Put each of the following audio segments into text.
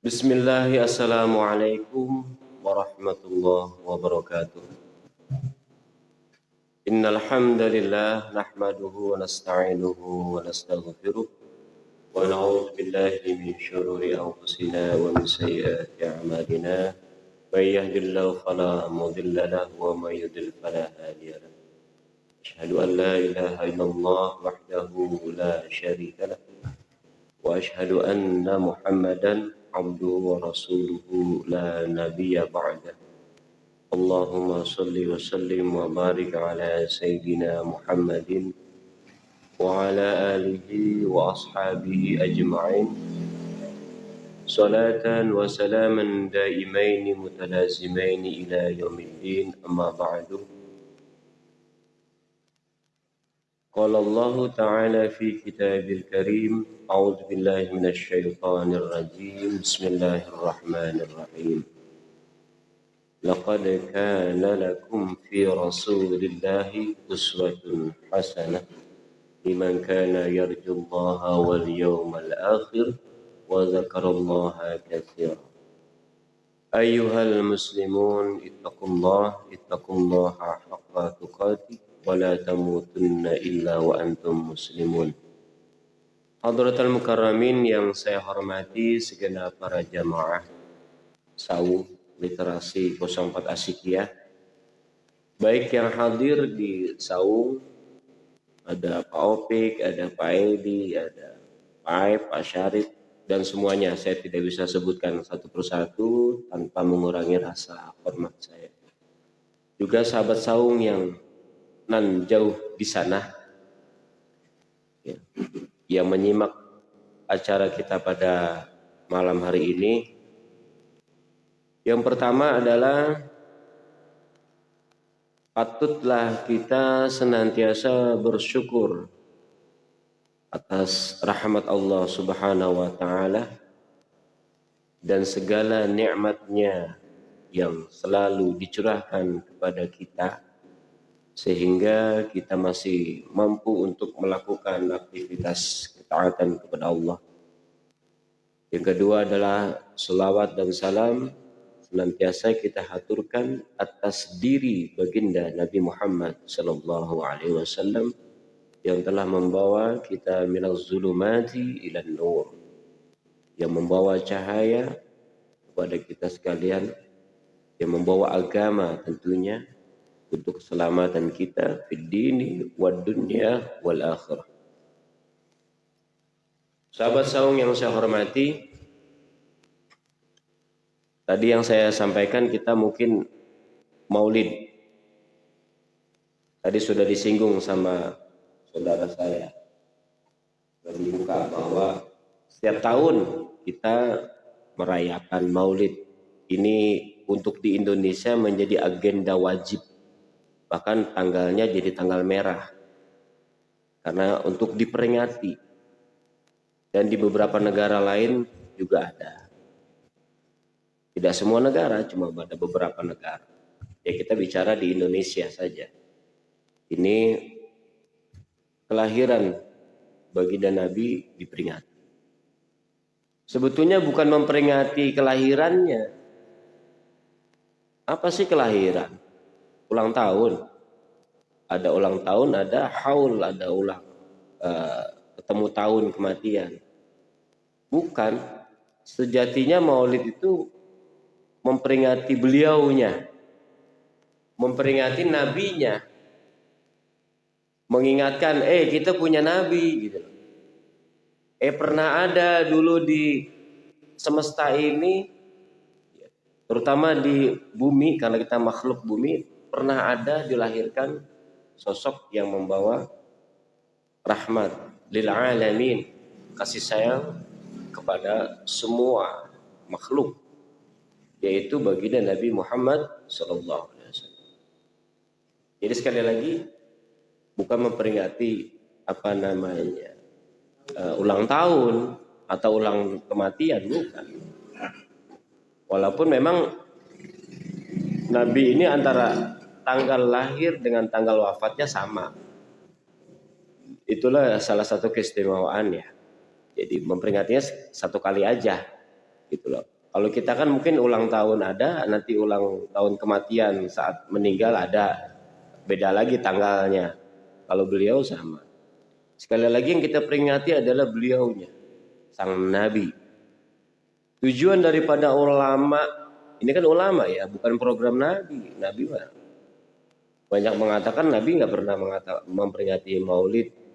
Bismillahi assalamualaikum warahmatullahi wabarakatuh. Innal hamdalillah nahmaduhu wa nasta'inuhu wa nastaghfiruh wa na'udzu billahi min shururi anfusina wa min sayyiati a'malina. May yahdihillahu fala mudilla lahu wa may yudlil fala hadiya lahu. Asyhadu an la ilaha illallah wahdahu la syarika lahu wa asyhadu anna Muhammadan abduhu wa rasuluhu la nabiyya ba'dah. Allahumma salli wa sallim wa barik ala sayyidina Muhammadin wa ala alihi wa ashabihi ajma'in. Salatan wa salaman daimaini mutalazimaini ila yaumiddin, amma ba'du. Qala Allah Ta'ala fi kitabil karim, a'udzu billahi minasy syaithanir rajim. Bismillahirrahmanirrahim. Laqad kana lakum fi Rasulillahi uswatun hasanah liman kana yarjullaha wal yawmal akhir wa dzakarallaha katsiran. Ayyuhal muslimun ittaqullaha haqqa tuqatih wa la tamutunna illa wa antum muslimun. Hadratul mukarramin yang saya hormati segenap para jamaah Saung Literasi 04 Asyikiyah, baik yang hadir di Saung, ada Pak Opik, ada Pak Edi, ada Pak Aib, Pak Syarif, dan semuanya saya tidak bisa sebutkan satu persatu tanpa mengurangi rasa hormat saya. Juga sahabat Saung yang nan jauh di sana ya, yang menyimak acara kita pada malam hari ini. Yang pertama adalah patutlah kita senantiasa bersyukur atas rahmat Allah Subhanahu wa Ta'ala dan segala nikmatnya yang selalu dicurahkan kepada kita, sehingga kita masih mampu untuk melakukan aktivitas ketaatan kepada Allah. Yang kedua adalah selawat dan salam senantiasa kita haturkan atas diri baginda Nabi Muhammad sallallahu alaihi wasallam yang telah membawa kita minaz zulumati ilan nur, yang membawa cahaya kepada kita sekalian, yang membawa agama tentunya untuk keselamatan kita fid dini wad dunya wal akhirah. Sahabat Saung yang saya hormati, tadi yang saya sampaikan kita mungkin maulid. Tadi sudah disinggung sama saudara saya bermuka bahwa setiap tahun kita merayakan maulid. Ini untuk di Indonesia menjadi agenda wajib. Bahkan tanggalnya jadi tanggal merah karena untuk diperingati, dan di beberapa negara lain juga ada. Tidak semua negara, cuma ada beberapa negara. Ya, kita bicara di Indonesia saja. Ini kelahiran baginda Nabi diperingati. Sebetulnya bukan memperingati kelahirannya. Apa sih kelahiran? Ulang tahun, ada ulang tahun, ada haul, ada ulang ketemu tahun kematian. Bukan, sejatinya maulid itu memperingati beliaunya, memperingati nabinya, mengingatkan, kita punya nabi gitu. Pernah ada dulu di semesta ini, terutama di bumi, karena kita makhluk bumi, pernah ada dilahirkan sosok yang membawa rahmat lil alamin, kasih sayang kepada semua makhluk, yaitu baginda Nabi Muhammad sallallahu alaihi wasallam. Jadi sekali lagi, bukan memperingati ulang tahun atau ulang kematian, bukan. Walaupun memang Nabi ini antara tanggal lahir dengan tanggal wafatnya sama. Itulah salah satu keistimewaan ya. Jadi memperingatinya satu kali aja gitu loh. Kalau kita kan mungkin ulang tahun ada, nanti ulang tahun kematian saat meninggal ada, beda lagi tanggalnya. Kalau beliau sama. Sekali lagi yang kita peringati adalah beliaunya, sang Nabi. Tujuan daripada ulama, ini kan ulama ya, bukan program Nabi. Nabi mah banyak mengatakan Nabi nggak pernah memperingati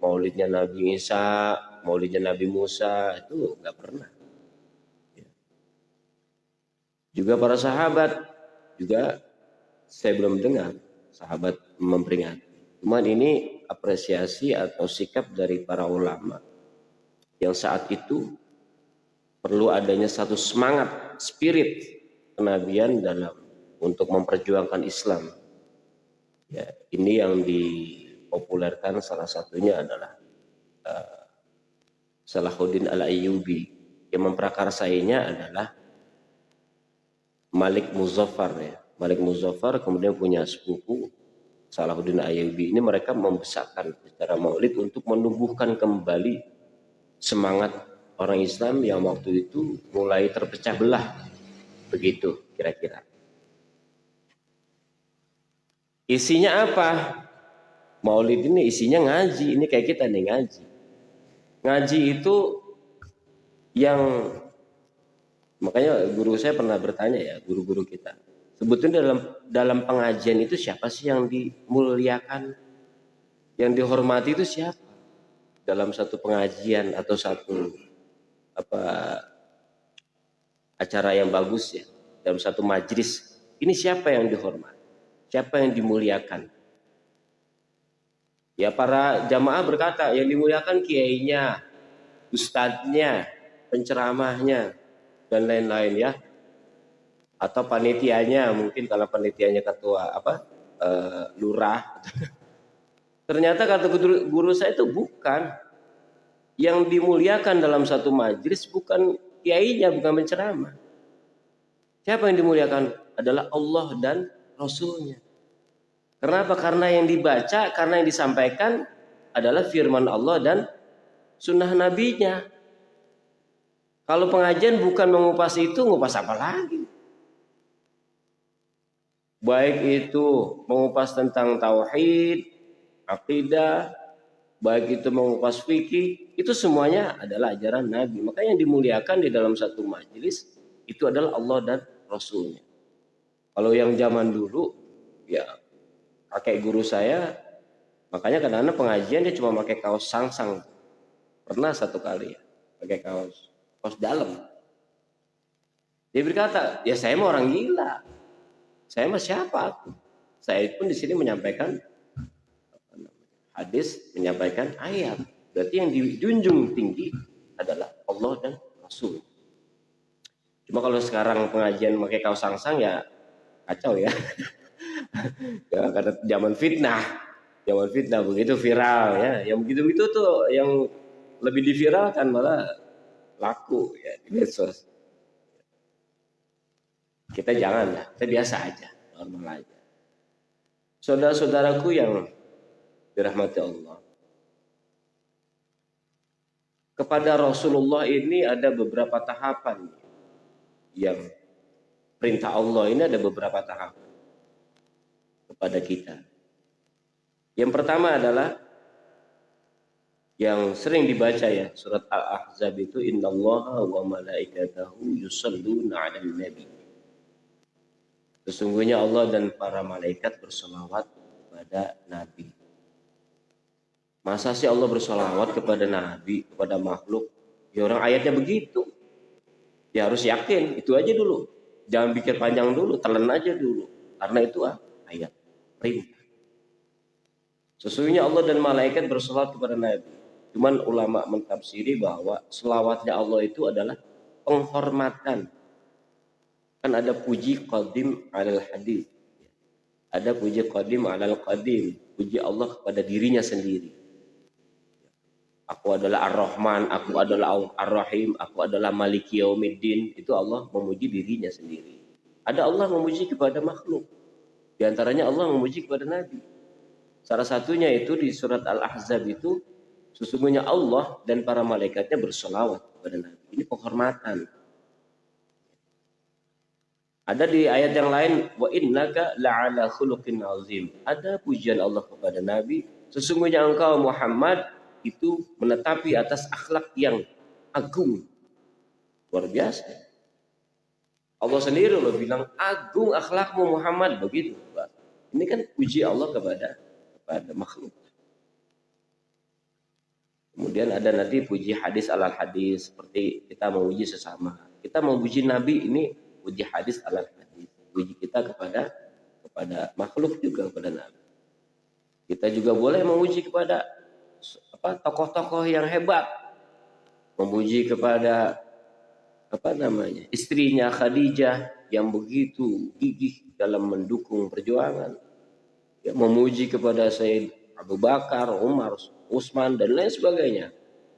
maulidnya Nabi Isa, maulidnya Nabi Musa, itu nggak pernah. Juga para sahabat juga saya belum dengar sahabat memperingati. Cuman ini apresiasi atau sikap dari para ulama yang saat itu perlu adanya satu semangat, spirit kenabian dalam untuk memperjuangkan Islam. Ya, ini yang dipopulerkan salah satunya adalah Salahuddin Al-Ayyubi. Yang memprakarsainya adalah Malik Muzaffar ya. Malik Muzaffar kemudian punya sepupu Salahuddin Ayyubi. Ini mereka membesarkan secara maulid untuk menumbuhkan kembali semangat orang Islam yang waktu itu mulai terpecah belah. Begitu kira-kira. Isinya apa? Maulid ini isinya ngaji. Ini kayak kita nih ngaji. Ngaji itu yang makanya guru saya pernah bertanya ya, guru-guru kita. Sebetulnya dalam pengajian itu siapa sih yang dimuliakan? Yang dihormati itu siapa? Dalam satu pengajian atau satu acara yang bagus ya, dalam satu majlis. Ini siapa yang dihormati? Siapa yang dimuliakan? Ya para jamaah berkata, yang dimuliakan kiainya, ustadznya, penceramahnya, dan lain-lain ya. Atau panitianya, mungkin kalau panitianya ketua lurah. Ternyata kata guru saya itu bukan. Yang dimuliakan dalam satu majelis bukan kiainya, bukan penceramah. Siapa yang dimuliakan? Adalah Allah dan Rasulnya. Kenapa? Karena yang dibaca, karena yang disampaikan adalah firman Allah dan sunnah nabinya. Kalau pengajian bukan mengupas itu, ngupas apa lagi? Baik itu mengupas tentang tauhid, akidah, baik itu mengupas fikih, itu semuanya adalah ajaran Nabi. Maka yang dimuliakan di dalam satu majelis itu adalah Allah dan Rasulnya. Kalau yang zaman dulu, ya pakai guru saya, makanya kadang-kadang pengajian dia cuma pakai kaos sangsang. Pernah satu kali ya, pakai kaos dalam. Dia berkata, ya saya mah orang gila. Saya mah siapa aku? Saya pun di sini menyampaikan hadis, menyampaikan ayat. Berarti yang dijunjung tinggi adalah Allah dan Rasul. Cuma kalau sekarang pengajian pakai kaos sangsang ya kacau ya. Ya karena zaman fitnah begitu viral ya. Yang begitu-begitu tuh yang lebih diviralkan malah laku ya di medsos. Kita jangan lah, kita biasa aja, normal aja. Saudara-saudaraku yang dirahmati Allah. Kepada Rasulullah ini ada beberapa tahapan yang perintah Allah ini ada beberapa tahapan kepada kita. Yang pertama adalah yang sering dibaca ya, surat Al-Ahzab itu innallaha wa malaikatahu yusholluna 'alan nabi. Sesungguhnya Allah dan para malaikat bersolawat kepada Nabi. Masa sih Allah bersolawat kepada Nabi, kepada makhluk? Ya orang ayatnya begitu. Ya harus yakin, itu aja dulu. Jangan pikir panjang dulu, telan aja dulu. Karena itu ayat perintah. Sesungguhnya Allah dan malaikat bersolawat kepada Nabi. Cuman ulama mentafsiri bahwa selawatnya Allah itu adalah penghormatan. Kan ada puji qadim alal hadis. Ada puji qadim alal qadim. Puji Allah kepada dirinya sendiri. Aku adalah Ar-Rahman, aku adalah Ar-Rahim, aku adalah Maliki Yaumiddin. Itu Allah memuji dirinya sendiri. Ada Allah memuji kepada makhluk. Di antaranya Allah memuji kepada Nabi. Salah satunya itu di surat Al-Ahzab itu, sesungguhnya Allah dan para malaikatnya bersolawat kepada Nabi. Ini penghormatan. Ada di ayat yang lain, wa innaka la'ala khuluqin azim. Ada pujian Allah kepada Nabi, sesungguhnya engkau Muhammad itu menetapi atas akhlak yang agung. Luar biasa. Allah sendiri loh bilang agung akhlakmu Muhammad, begitu. Ini kan puji Allah kepada makhluk. Kemudian ada nanti puji hadis alal hadis, seperti kita memuji sesama. Kita memuji Nabi, ini puji hadis alal hadis. Puji kita kepada makhluk juga kepada Nabi. Kita juga boleh memuji kepada tokoh-tokoh yang hebat. Memuji kepada istrinya Khadijah yang begitu gigih dalam mendukung perjuangan. Ya, memuji kepada Sayyid Abu Bakar, Umar, Utsman dan lain sebagainya.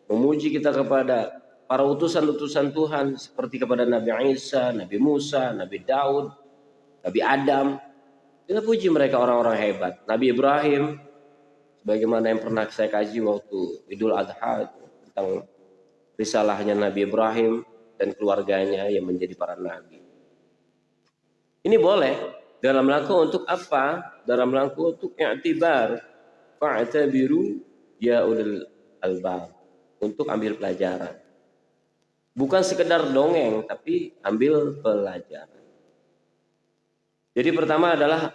Memuji kita kepada para utusan-utusan Tuhan seperti kepada Nabi Isa, Nabi Musa, Nabi Daud, Nabi Adam. Kita puji mereka orang-orang hebat. Nabi Ibrahim, sebagaimana yang pernah saya kaji waktu Idul Adha tentang risalahnya Nabi Ibrahim dan keluarganya yang menjadi para nabi. Ini boleh dalam rangka untuk apa? Dalam rangka untuk i'tibar. Fa'tabiru ya ulul albab, untuk ambil pelajaran. Bukan sekedar dongeng, tapi ambil pelajaran. Jadi pertama adalah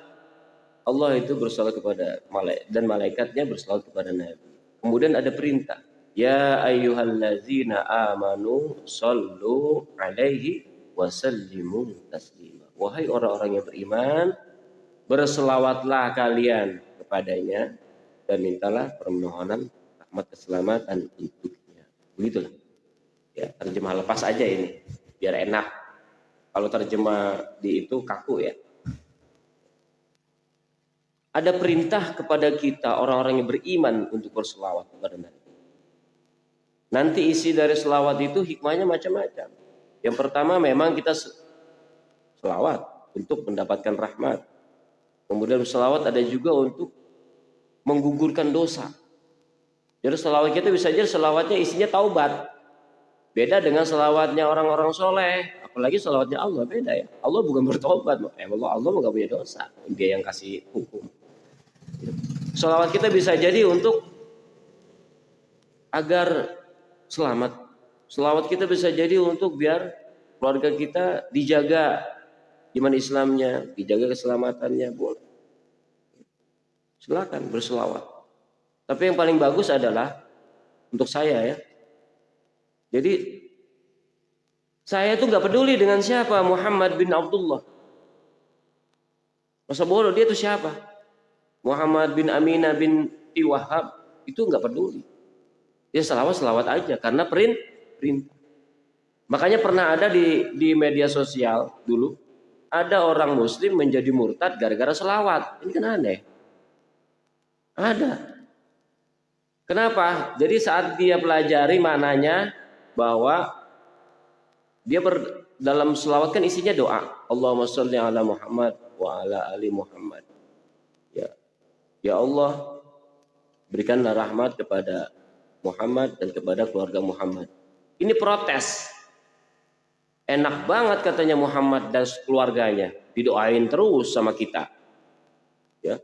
Allah itu bersalawat kepada malaikat dan malaikatnya bersalawat kepada Nabi. Kemudian ada perintah, ya ayyuhallazina amanu sallu alaihi wa sallimu taslima. Wahai orang-orang yang beriman, berselawatlah kalian kepadanya dan mintalah permohonan rahmat keselamatan untuknya. Begitulah. Ya, terjemah lepas aja ini biar enak. Kalau terjemah di itu kaku ya. Ada perintah kepada kita orang-orang yang beriman untuk berselawat kepada Nabi. Nanti isi dari selawat itu hikmahnya macam-macam. Yang pertama memang kita selawat untuk mendapatkan rahmat. Kemudian selawat ada juga untuk menggugurkan dosa. Jadi selawat kita bisa jadi selawatnya isinya taubat. Beda dengan selawatnya orang-orang soleh. Apalagi selawatnya Allah beda ya. Allah bukan bertobat. Allah nggak punya dosa. Dia yang kasih hukum. Selawat kita bisa jadi untuk agar selamat. Selawat kita bisa jadi untuk biar keluarga kita dijaga iman Islamnya, dijaga keselamatannya, boleh. Silakan berselawat. Tapi yang paling bagus adalah untuk saya ya. Jadi saya tuh nggak peduli dengan siapa Muhammad bin Abdullah. Masa bodoh dia itu siapa? Muhammad bin Aminah bin Wahab itu nggak peduli. Dia selawat aja karena perintah. Makanya pernah ada di media sosial dulu ada orang Muslim menjadi murtad gara-gara selawat. Ini kan aneh. Ada. Kenapa? Jadi saat dia pelajari maknanya bahwa dia dalam selawat kan isinya doa. Allahumma sholli ala Muhammad wa ala ali Muhammad. Ya Allah, berikanlah rahmat kepada Muhammad dan kepada keluarga Muhammad. Ini protes. Enak banget katanya Muhammad dan keluarganya. Didoain terus sama kita. Ya.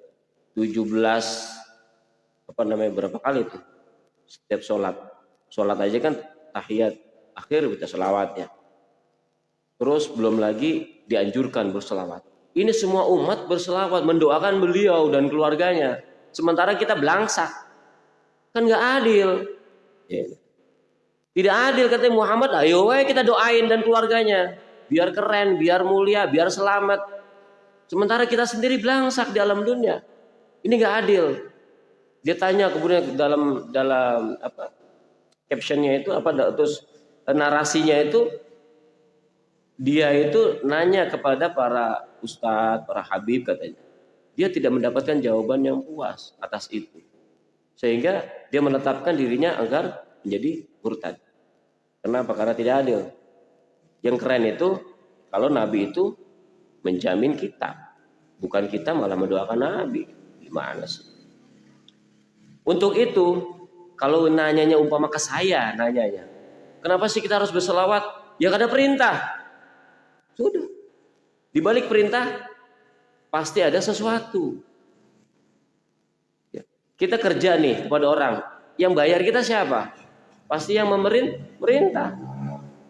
17 berapa kali itu setiap sholat aja kan tahiyat akhir kita selawatnya, terus belum lagi dianjurkan berselawat. Ini semua umat berselawat mendoakan beliau dan keluarganya, sementara kita belangsak, kan nggak adil ya. Tidak adil katanya Muhammad, ayo kita doain dan keluarganya biar keren, biar mulia, biar selamat, sementara kita sendiri belangsak di alam dunia. Ini nggak adil. Dia tanya kemudian dalam captionnya itu terus narasinya itu dia itu nanya kepada para ustadz, para habib katanya. Dia tidak mendapatkan jawaban yang puas atas itu. Sehingga dia menetapkan dirinya agar menjadi murtad. Kenapa? Karena tidak adil. Yang keren itu kalau Nabi itu menjamin kita, bukan kita malah mendoakan Nabi. Gimana sih? Untuk itu, kalau nanyanya umpama ke saya, kenapa sih kita harus berselawat? Ya karena perintah. Sudah. Di balik perintah pasti ada sesuatu. Ya. Kita kerja nih kepada orang, yang bayar kita siapa? Pasti yang memerintah.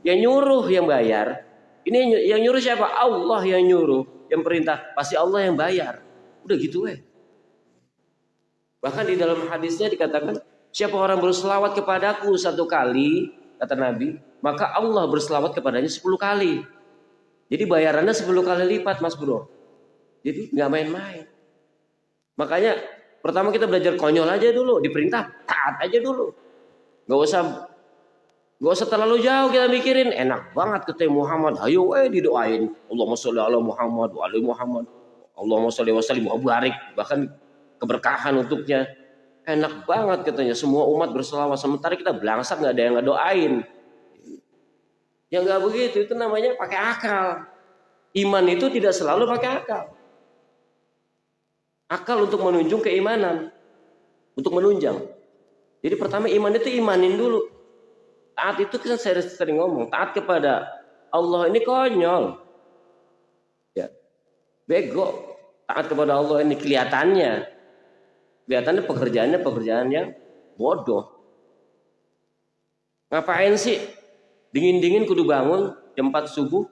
Yang nyuruh yang bayar. Ini yang nyuruh siapa? Allah yang nyuruh, yang perintah. Pasti Allah yang bayar. Udah gitu Bahkan di dalam hadisnya dikatakan, siapa orang berselawat kepadaku 1 kali, kata Nabi, maka Allah berselawat kepadanya 10 kali. Jadi bayarannya 10 kali lipat, Mas Bro. Jadi nggak main-main. Makanya pertama kita belajar konyol aja dulu, diperintah taat aja dulu. Nggak usah terlalu jauh kita mikirin. Enak banget ketemu Muhammad, ayo didoain. Allahumma sholli ala Muhammad wa ali Muhammad. Allahumma sholli wa sallim wa barik. Bahkan keberkahan untuknya. Enak banget katanya, semua umat berselawat. Sementara kita belangsak, nggak ada yang ngedoain. Ya nggak begitu, itu namanya pakai akal. Iman itu tidak selalu pakai akal. Akal untuk menunjang keimanan, untuk menunjang. Jadi pertama iman itu imanin dulu. Taat itu kan saya sering ngomong, taat kepada Allah ini konyol. Ya. Bego. Taat kepada Allah ini kelihatannya pekerjaannya bodoh. Ngapain sih? Dingin-dingin kudu bangun jam 4 subuh,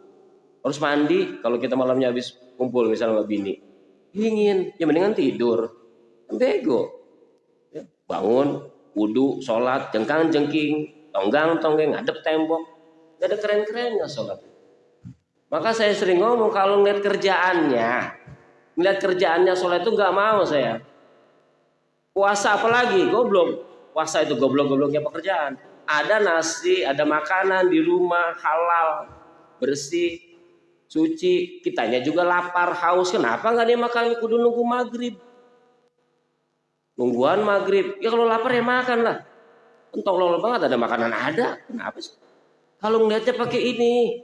harus mandi kalau kita malamnya habis kumpul misalnya sama bini. Dingin, ya mendingan tidur. Bego. Ya, bangun, wudu, sholat, jengkang-jengking, tonggang-tonggeng, ngadep tembok. Gak ada keren-kerennya sholat. Maka saya sering ngomong, kalau ngeliat kerjaannya sholat itu gak mau saya. Puasa apalagi, goblok. Puasa itu goblok-gobloknya pekerjaan. Ada nasi, ada makanan di rumah, halal, bersih, suci. Kitanya juga lapar, haus. Kenapa nggak dimakan? Kudu nunggu maghrib. Nungguan maghrib. Ya kalau lapar ya makan lah. Entong lolo banget ada makanan ada. Kenapa sih? Kalau ngeliatnya pakai ini,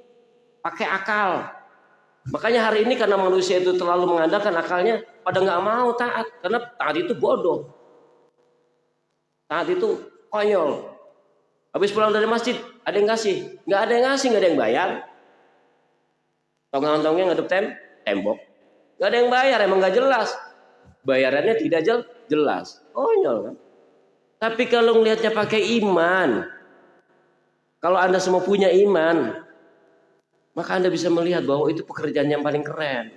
pakai akal. Makanya hari ini karena manusia itu terlalu mengandalkan akalnya, pada nggak mau taat. Karena taat itu bodoh. Taat itu konyol. Habis pulang dari masjid, ada yang ngasih? Nggak ada yang ngasih, nggak ada yang bayar. Tonggang-tongnya ngadep tembok. Nggak ada yang bayar, emang nggak jelas. Bayarannya tidak jelas. Konyol kan? Tapi kalau ngelihatnya pakai iman, kalau Anda semua punya iman, maka Anda bisa melihat bahwa itu pekerjaan yang paling keren.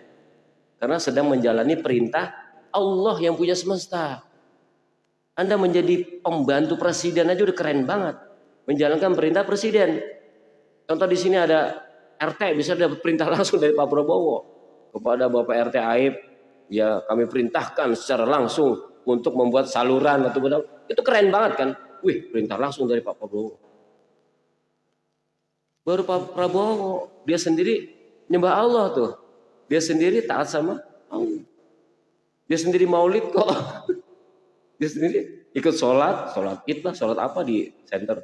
Karena sedang menjalani perintah Allah yang punya semesta. Anda menjadi pembantu presiden aja udah keren banget. Menjalankan perintah presiden. Contoh di sini ada RT bisa dapat perintah langsung dari Pak Prabowo kepada Bapak RT Aib, ya kami perintahkan secara langsung untuk membuat saluran atau benar. Itu keren banget kan? Wih, perintah langsung dari Pak Prabowo. Baru Pak Prabowo dia sendiri nyembah Allah tuh. Dia sendiri taat sama Allah. Dia sendiri maulid kok. Dia sendiri ikut sholat id lah, sholat apa di center.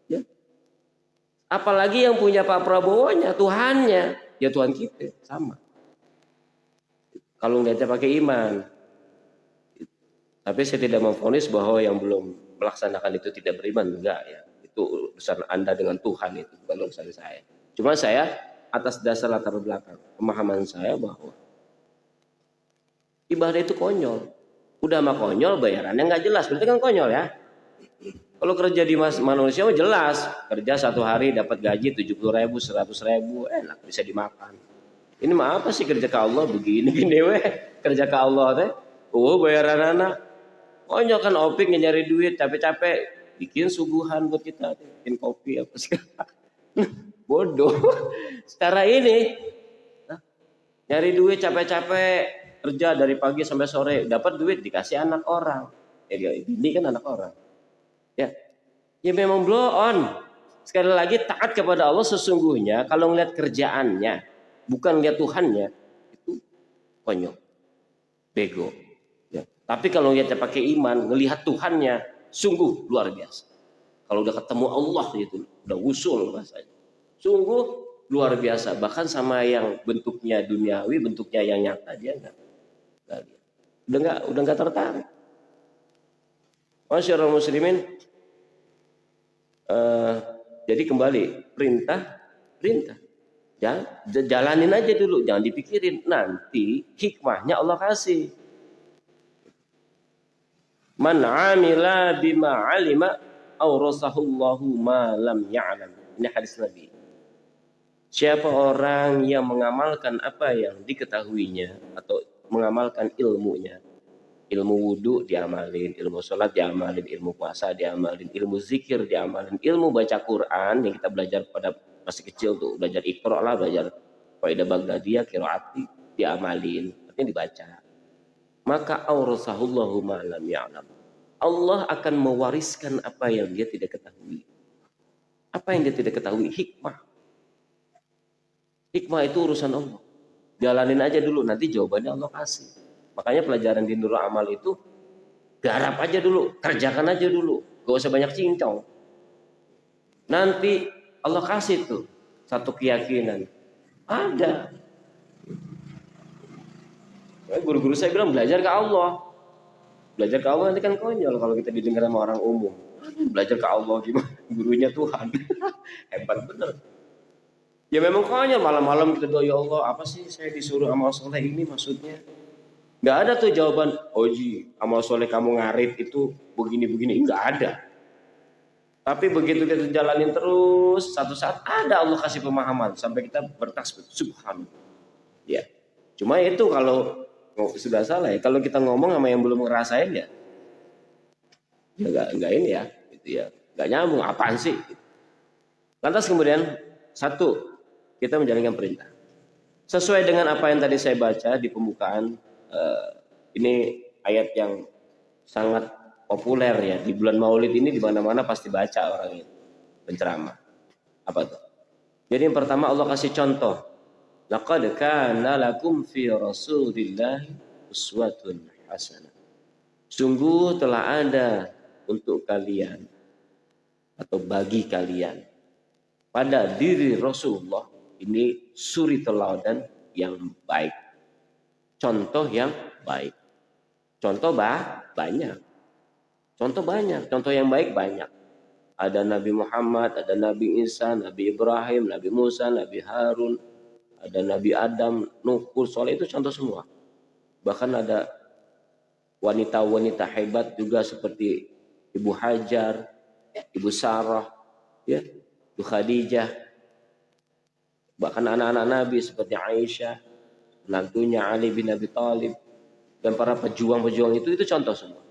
Ya. Apalagi yang punya Pak Prabowo-nya, Tuhannya, ya Tuhan kita sama. Kalau ngeliatnya pakai iman. Tapi saya tidak memvonis bahwa yang belum melaksanakan itu tidak beriman, enggak ya. Itu urusan Anda dengan Tuhan, itu bukan urusan saya. Cuma saya atas dasar latar belakang pemahaman saya bahwa ibadah itu konyol. Udah mah konyol, bayarannya nggak jelas, berarti kan konyol ya. Kalau kerja di manusia jelas, kerja 1 hari dapat gaji 70.000, 100.000, enak bisa dimakan. Ini mah apa sih kerja ke Allah begini gini kerja ke Allah teh. Bayaran anak. Konyol kan opik nyari duit capek-capek bikin suguhan buat kita, bikin kopi apa sih. Bodoh. Secara ini nyari duit capek-capek kerja dari pagi sampai sore, dapat duit dikasih anak orang. Ini kan anak orang. Ya memang blow on. Sekali lagi taat kepada Allah sesungguhnya kalau ngeliat kerjaannya, bukan lihat Tuhannya, itu konyol, bego. Ya. Tapi kalau lihatnya pakai iman, ngelihat Tuhannya, sungguh luar biasa. Kalau udah ketemu Allah gitu, udah usul rasanya. Sungguh luar biasa. Bahkan sama yang bentuknya duniawi, bentuknya yang nyata dia udah nggak tertarik. Masyaallah muslimin. Jadi kembali perintah. Ya, jalanin aja dulu, jangan dipikirin. Nanti hikmahnya Allah kasih. Man 'amila bima 'alima awrasahullahu ma lam ya'lam. Ini hadis Nabi. Siapa orang yang mengamalkan apa yang diketahuinya atau mengamalkan ilmunya, ilmu wudhu diamalin, ilmu sholat diamalin, ilmu puasa diamalin, ilmu zikir diamalin, ilmu baca Quran yang kita belajar pada masih kecil tuh, belajar Iqra lah, belajar Qaidah Baghdadiyah, qiraati diamalin, artinya dibaca. Maka aurasahullahu ma lam ya'lam. Allah akan mewariskan apa yang dia tidak ketahui. Apa yang dia tidak ketahui? Hikmah. Hikmah itu urusan Allah. Jalanin aja dulu, nanti jawabannya Allah kasih. Makanya pelajaran di Nurul Amal itu garap aja dulu, kerjakan aja dulu, gak usah banyak cincong. Nanti Allah kasih tuh satu keyakinan. Ada. Guru-guru saya bilang belajar ke Allah. Belajar ke Allah nanti kan konyol kalau kita didengar sama orang umum. Belajar ke Allah gimana? Gurunya Tuhan. Hebat bener. Ya memang konyol, malam-malam kita doa, ya Allah, apa sih saya disuruh amal soleh ini maksudnya? Gak ada tuh jawaban, oh ji, amal soleh kamu ngarit itu begini-begini. Gak ada. Tapi begitu kita jalanin terus, satu saat ada Allah kasih pemahaman sampai kita bertasbih, subhanallah. Ya, cuma itu kalau sudah salah ya. Kalau kita ngomong sama yang belum ngerasain ya nggak ini ya, gitu ya, nggak nyambung. Apaan sih? Lantas kemudian satu, kita menjalankan perintah sesuai dengan apa yang tadi saya baca di pembukaan. Ini ayat yang sangat populer ya di bulan Maulid ini, di mana-mana pasti baca orang itu penceramah. Apa tuh? Jadi yang pertama Allah kasih contoh. Laqad kana lakum fi Rasulillahi uswatun hasanah. Sungguh telah ada untuk kalian atau bagi kalian pada diri Rasulullah ini suri teladan yang baik. Contoh yang baik. Contoh banyak. Contoh banyak, contoh yang baik banyak. Ada Nabi Muhammad, ada Nabi Isa, Nabi Ibrahim, Nabi Musa, Nabi Harun, ada Nabi Adam, Nuh, Soleh, itu contoh semua. Bahkan ada wanita-wanita hebat juga seperti Ibu Hajar, Ibu Sarah, ya, Ibu Khadijah. Bahkan anak-anak Nabi seperti Aisyah, menantunya Ali bin Abi Thalib, dan para pejuang-pejuang itu contoh semua.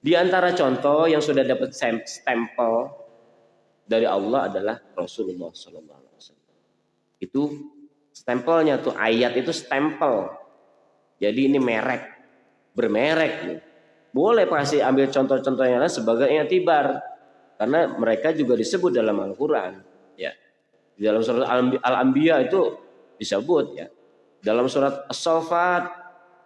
Di antara contoh yang sudah dapat stempel dari Allah adalah Rasulullah SAW. Itu stempelnya tuh, ayat itu stempel. Jadi ini merek, bermerek nih. Boleh pasti ambil contoh-contoh yang lain sebagai i'tibar, karena mereka juga disebut dalam Al-Quran. Ya, di dalam surat Al-Anbiya itu disebut ya. Dalam surat As-Saffat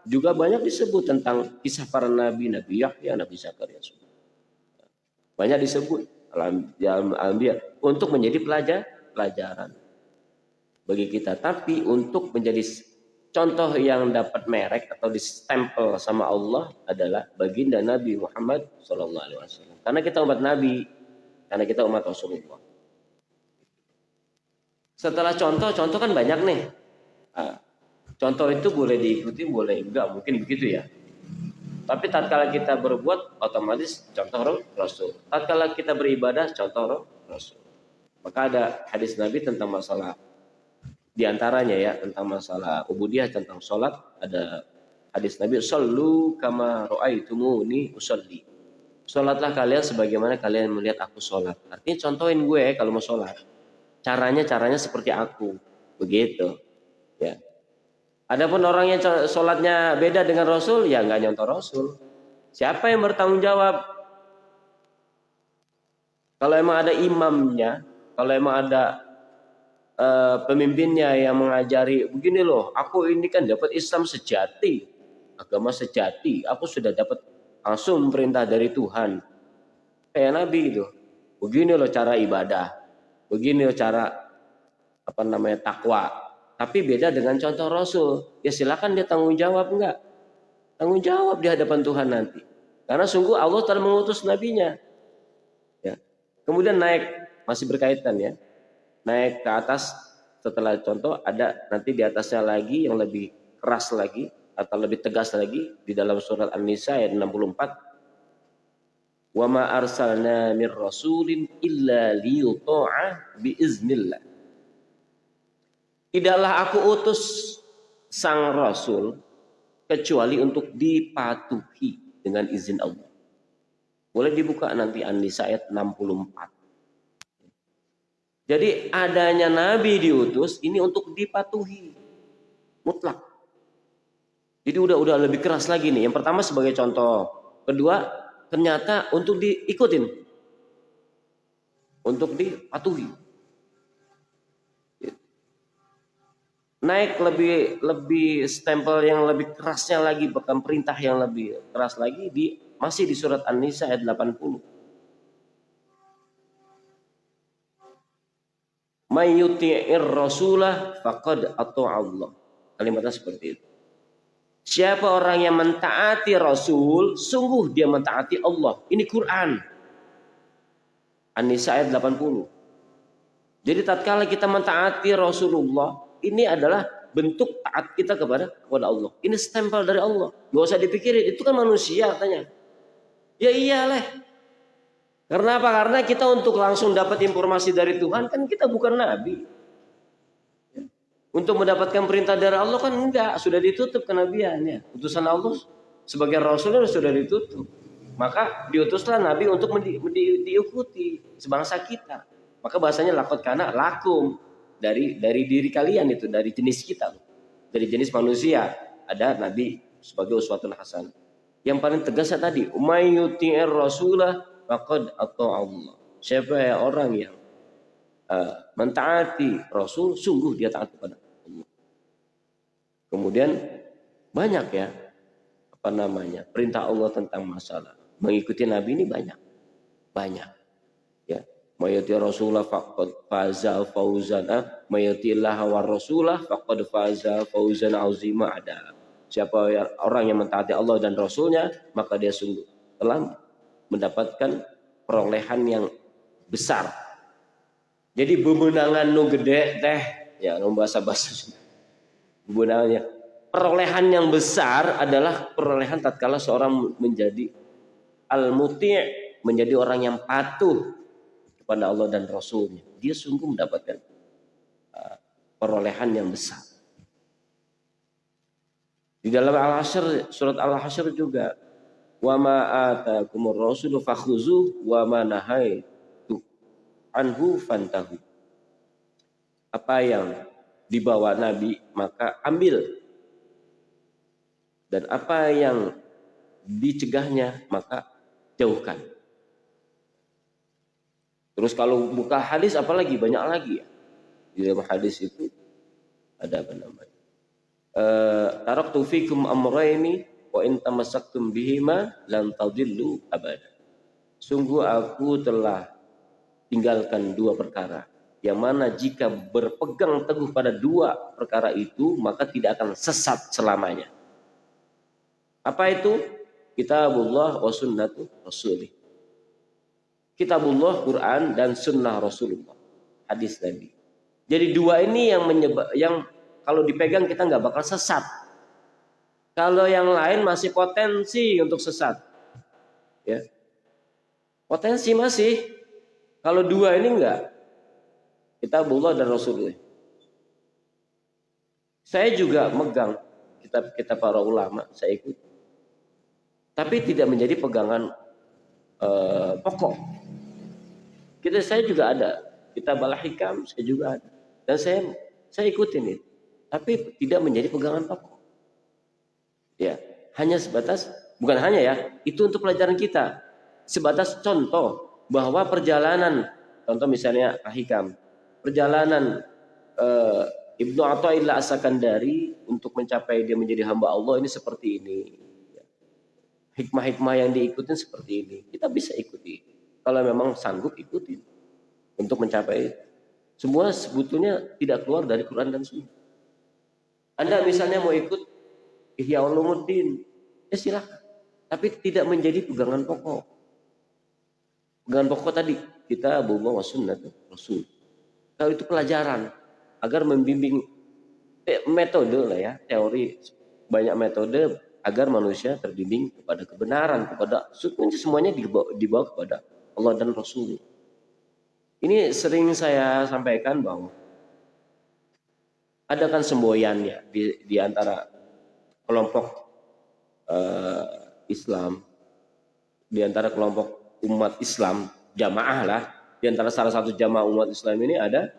juga banyak disebut tentang kisah para nabi, Nabi Yahya, Nabi Zakaria. Banyak disebut dalam Al-Anbiya untuk menjadi pelajaran bagi kita. Tapi untuk menjadi contoh yang dapat merek atau distempel sama Allah adalah baginda Nabi Muhammad SAW. Karena kita umat Nabi, karena kita umat Rasulullah. Setelah contoh kan banyak nih. Contoh itu boleh diikuti, boleh enggak, mungkin begitu ya. Tapi tatkala kita berbuat, otomatis contoh Rasul. Tatkala kita beribadah, contoh Rasul. Maka ada hadis Nabi tentang masalah, di antaranya ya, tentang masalah ubudiyah, tentang sholat. Ada hadis Nabi, "Shallu kama ra'aitumuni usolli." Sholatlah kalian sebagaimana kalian melihat aku sholat. Artinya contohin gue kalau mau sholat. Caranya seperti aku. Begitu. Ya. Adapun orang yang sholatnya beda dengan Rasul, ya nggak nyontoh Rasul. Siapa yang bertanggung jawab? Kalau emang ada imamnya, kalau emang ada pemimpinnya yang mengajari, begini loh, aku ini kan dapat Islam sejati, agama sejati, aku sudah dapat langsung perintah dari Tuhan. Kayak Nabi itu, begini loh cara ibadah, begini loh cara takwa. Tapi beda dengan contoh Rasul. Ya silakan dia tanggung jawab enggak? Tanggung jawab di hadapan Tuhan nanti. Karena sungguh Allah telah mengutus nabinya. Ya. Kemudian naik, masih berkaitan ya. Naik ke atas setelah contoh ada nanti di atasnya lagi yang lebih keras lagi atau lebih tegas lagi di dalam surat An-Nisa ayat 64. Wa ma arsalna mir rasulin illa liyuta'a biiznillah. Tidaklah aku utus sang rasul kecuali untuk dipatuhi dengan izin Allah. Boleh dibuka nanti An-Nisa ayat 64. Jadi adanya Nabi diutus ini untuk dipatuhi mutlak. Jadi udah lebih keras lagi nih. Yang pertama sebagai contoh, kedua ternyata untuk diikutin, untuk dipatuhi. Naik lebih stempel yang lebih kerasnya lagi, bahkan perintah yang lebih keras lagi masih di surat An-Nisa ayat 80. May yuti'ir rasulah faqad ata'a Allah. Kalimatnya seperti itu. Siapa orang yang mentaati Rasul, sungguh dia mentaati Allah. Ini Quran. An-Nisa ayat 80. Jadi tatkala kita mentaati Rasulullah, ini adalah bentuk taat kita kepada Allah. Ini stempel dari Allah. Gak usah dipikirin, itu kan manusia katanya. Ya iyalah. Karena apa? Karena kita untuk langsung dapat informasi dari Tuhan, kan kita bukan nabi. Untuk mendapatkan perintah dari Allah kan enggak, sudah ditutup kenabiannya. Utusan Allah sebagai Rasul sudah ditutup. Maka diutuslah nabi untuk diikuti sebangsa kita. Maka bahasanya lakot kana lakum, dari diri kalian itu, dari jenis kita, dari jenis manusia ada nabi sebagai uswatun hasan. Yang paling tegasnya tadi, may yuti'ir rasulah faqad ata'a Allah. Siapa orang yang mentaati Rasul, sungguh dia taat kepada Allah. Kemudian banyak ya perintah Allah tentang masalah mengikuti Nabi ini banyak ya. Mayati Rasulah faqad faza fauzan, mayati Allah wa Rasulah faqad faza fauzan azima. Ada siapa orang yang mentaati Allah dan Rasulnya, maka dia sungguh telah mendapatkan perolehan yang besar. Jadi bebenangan nu gede teh ya, bahasa bebenangannya. Perolehan yang besar adalah perolehan tatkala seorang menjadi al-muti', menjadi orang yang patuh kepada Allah dan Rasulnya. Dia sungguh mendapatkan perolehan yang besar. Di dalam Al-Hasyr, surat Al-Hasyr juga, wa ma atakumur rasulu fakhuzuh wa ma nahaitu anhu fantahu. Apa yang dibawa Nabi maka ambil, dan apa yang dicegahnya maka jauhkan. Terus kalau buka hadis apalagi banyak lagi ya. Di dalam hadis itu ada apa namanya? Taraktu fikum amrayni wa in tamassaktum bihima lan tadillu abada. Sungguh aku telah tinggalkan dua perkara, yang mana jika berpegang teguh pada dua perkara itu maka tidak akan sesat selamanya. Apa itu? Kitabullah wa sunnatu rasulih. Kitabullah Quran dan sunnah Rasulullah, hadis Nabi. Jadi dua ini yang kalau dipegang kita nggak bakal sesat. Kalau yang lain masih potensi untuk sesat, ya. Potensi masih. Kalau dua ini enggak. Kitabullah dan Rasulullah. Saya juga megang kitab para ulama, saya ikut. Tapi tidak menjadi pegangan pokok. Saya juga ada kitab Al-Hikam, saya juga ada. Dan saya ikutin itu. Tapi tidak menjadi pegangan pokok. Ya, hanya sebatas, bukan hanya ya, itu untuk pelajaran kita. Sebatas contoh bahwa perjalanan, contoh misalnya Al-Hikam, perjalanan Ibnu Athaillah As-Sakandari untuk mencapai dia menjadi hamba Allah ini seperti ini. Hikmah-hikmah yang diikutin seperti ini. Kita bisa ikuti. Kalau memang sanggup ikuti untuk mencapai itu. Semua sebetulnya tidak keluar dari Quran dan Sunnah. Anda misalnya mau ikut Ihya Ulumuddin, ya silakan. Tapi tidak menjadi pegangan pokok. Pegangan pokok tadi, kita Kitabullah wa Sunnah Rasul. Kalau itu pelajaran agar membimbing metode lah ya, teori banyak metode agar manusia terbimbing kepada kebenaran, kepada semuanya dibawa kepada Allah dan Rasul. Ini sering saya sampaikan bahwa ada kan semboyannya di antara kelompok Islam, di antara kelompok umat Islam, jamaah lah, di antara salah satu jamaah umat Islam ini ada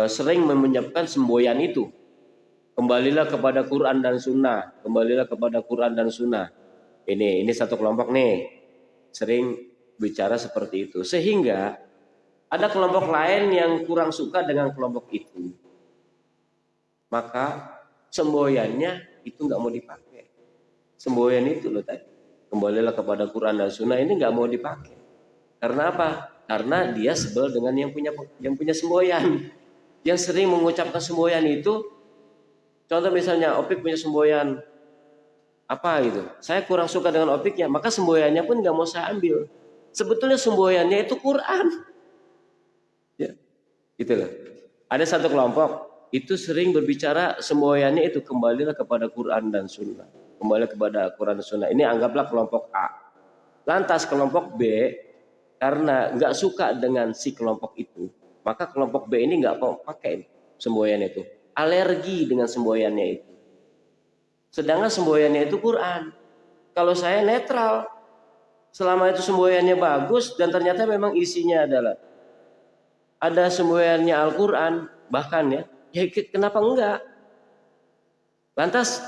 sering menyiapkan semboyan itu. Kembalilah kepada Quran dan Sunnah, kembalilah kepada Quran dan Sunnah. Ini satu kelompok nih, sering bicara seperti itu. Sehingga ada kelompok lain yang kurang suka dengan kelompok itu. Maka semboyannya itu nggak mau dipakai. Semboyan itu loh tadi, kembalilah kepada Quran dan Sunnah, ini nggak mau dipakai. Karena apa? Karena dia sebel dengan yang punya semboyan, yang sering mengucapkan semboyan itu. Contoh misalnya Opik punya semboyan apa gitu, saya kurang suka dengan Opiknya, maka semboyannya pun nggak mau saya ambil. Sebetulnya semboyannya itu Quran. Ya, gitu loh. Ada satu kelompok itu sering berbicara semboyannya itu kembalilah kepada Quran dan Sunnah, kembali kepada Quran dan Sunnah. Ini anggaplah kelompok A. Lantas kelompok B karena nggak suka dengan si kelompok itu, maka kelompok B ini nggak mau pakai semboyan itu. Alergi dengan semboyannya itu. Sedangkan semboyannya itu Quran. Kalau saya netral. Selama itu semboyannya bagus dan ternyata memang isinya adalah ada semboyannya Al-Quran, bahkan ya kenapa enggak? Lantas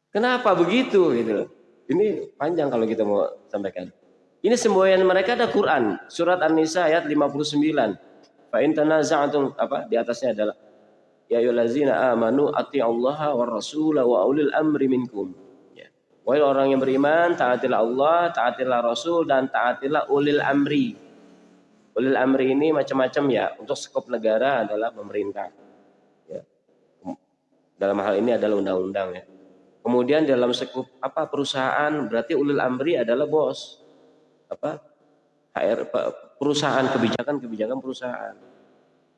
kenapa begitu gitu? Ini panjang kalau kita mau sampaikan. Ini semboyan mereka ada Quran, surat An-Nisa ayat 59. Fa in tanaza'tum, apa di atasnya adalah ya ayyuhallazina amanu atti'ullaha war rasula wa ulil amri minkum. Ya. Wahai orang yang beriman, taatilah Allah, taatilah Rasul dan taatilah ulil amri. Ulil amri ini macam-macam ya. Untuk skop negara adalah pemerintah. Ya. Dalam hal ini adalah undang-undang ya. Kemudian dalam skop apa perusahaan berarti ulil amri adalah bos. Apa? Perusahaan, kebijakan perusahaan.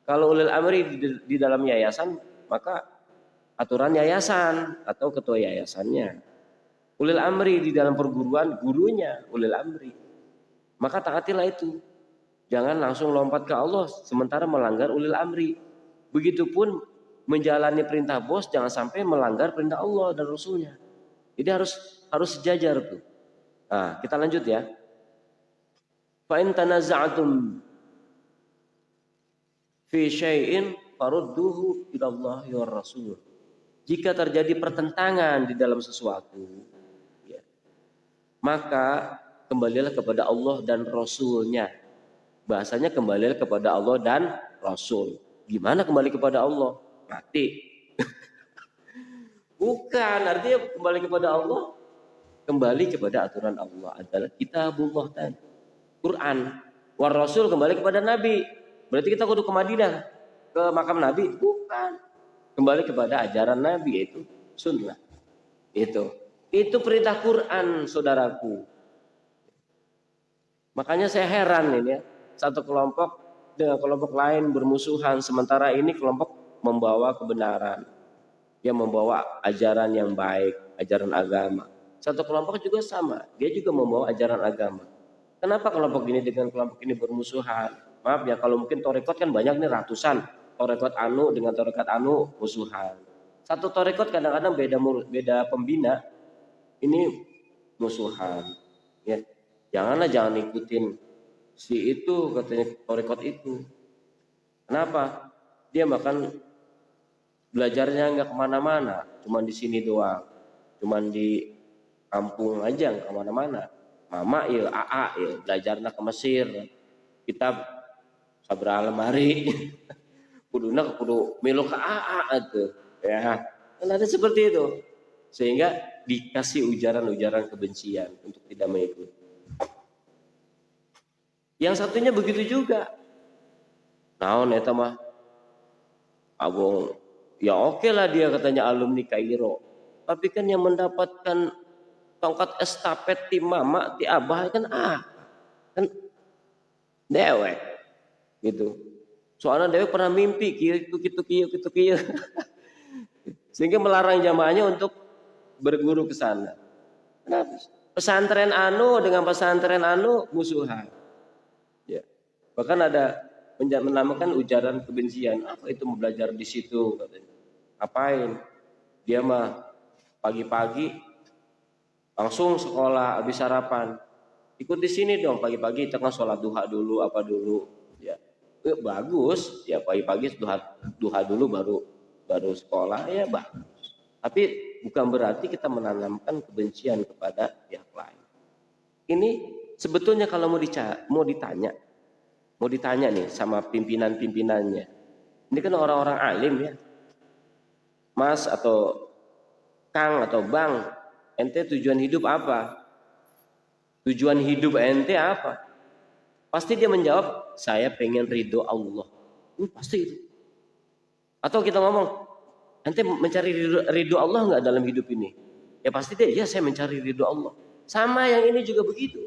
Kalau ulil amri di dalam yayasan, maka aturan yayasan atau ketua yayasannya. Ulil amri di dalam perguruan, gurunya ulil amri. Maka taatilah itu. Jangan langsung lompat ke Allah sementara melanggar ulil amri. Begitupun menjalani perintah bos, jangan sampai melanggar perintah Allah dan Rasulnya. Jadi harus sejajar tuh. Nah, kita lanjut ya. Fa in tanaza'tum fi syai'in farudduhu ila Allah wa Rasul. Jika terjadi pertentangan di dalam sesuatu, ya, maka kembalilah kepada Allah dan Rasulnya. Bahasanya kembalilah kepada Allah dan Rasul. Gimana kembali kepada Allah? Mati. Bukan, artinya kembali kepada Allah, kembali kepada aturan Allah adalah kitabullah dan Quran. War Rasul kembali kepada Nabi. Berarti kita kudu ke Madinah, ke makam Nabi? Bukan. Kembali kepada ajaran Nabi, yaitu sunnah. Itu perintah Quran, saudaraku. Makanya saya heran ini ya. Satu kelompok dengan kelompok lain bermusuhan. Sementara ini kelompok membawa kebenaran. Yang membawa ajaran yang baik, ajaran agama. Satu kelompok juga sama. Dia juga membawa ajaran agama. Kenapa kelompok ini dengan kelompok ini bermusuhan? Maaf ya, kalau mungkin torekot kan banyak nih, ratusan. Torekot anu dengan torekot anu musuhan. Satu torekot kadang-kadang beda pembina. Ini musuhan. Ya, jangan ikutin si itu, katanya torekot itu. Kenapa? Dia bahkan belajarnya nggak kemana-mana, cuman di sini doang. Cuman di kampung aja, nggak kemana-mana. Mama ya, AA ya, belajarnya ke Mesir. Kitab sabra lemari. Kuduna kudu milu ke AA itu. Ya, kan ada seperti itu. Sehingga dikasih ujaran-ujaran kebencian untuk tidak mengikuti. Yang satunya begitu juga. Naon eta mah? Abang, ya oke lah dia katanya alumni Kairo. Tapi kan yang mendapatkan tongkat estafet ti mama, ti abah kan kan dewek gitu. Soalnya dia pernah mimpi kieu kieu. Sehingga melarang jamaahnya untuk berguru ke sana. Kenapa? Pesantren anu dengan pesantren anu musuhan. Ya. Bahkan ada menamakan ujaran kebencian. Apa itu mau belajar di situ katanya. Apain? Dia mah pagi-pagi langsung sekolah habis sarapan. Ikut di sini dong pagi-pagi kita kan sholat duha dulu apa dulu. Ya. Bagus. Ya pagi-pagi duha dulu baru sekolah ya bagus. Tapi bukan berarti kita menanamkan kebencian kepada pihak lain. Ini sebetulnya kalau mau ditanya nih sama pimpinan-pimpinannya. Ini kan orang-orang alim ya. Mas atau Kang atau Bang, ente tujuan hidup apa? Tujuan hidup ente apa? Pasti dia menjawab, saya pengen ridho Allah. Pasti itu. Atau kita ngomong, ente mencari ridho Allah nggak dalam hidup ini? Ya pasti dia, ya saya mencari ridho Allah. Sama yang ini juga begitu.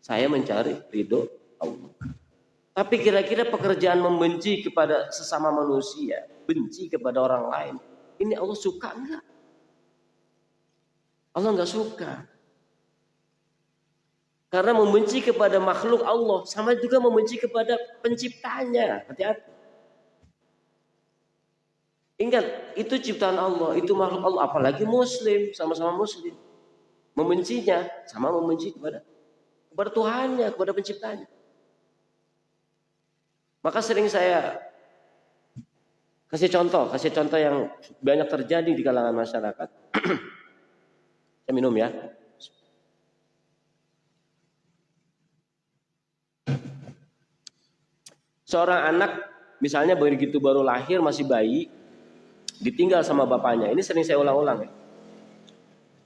Saya mencari ridho Allah. Tapi kira-kira pekerjaan membenci kepada sesama manusia, benci kepada orang lain, ini Allah suka enggak? Allah enggak suka. Karena membenci kepada makhluk Allah sama juga membenci kepada penciptanya. Hati-hati. Ingat, itu ciptaan Allah, itu makhluk Allah, apalagi muslim, sama-sama muslim. Membencinya sama membenci kepada Tuhannya, kepada penciptanya. Maka sering saya kasih contoh yang banyak terjadi di kalangan masyarakat. Saya minum ya. Seorang anak misalnya begitu baru lahir masih bayi, ditinggal sama bapaknya. Ini sering saya ulang-ulang ya.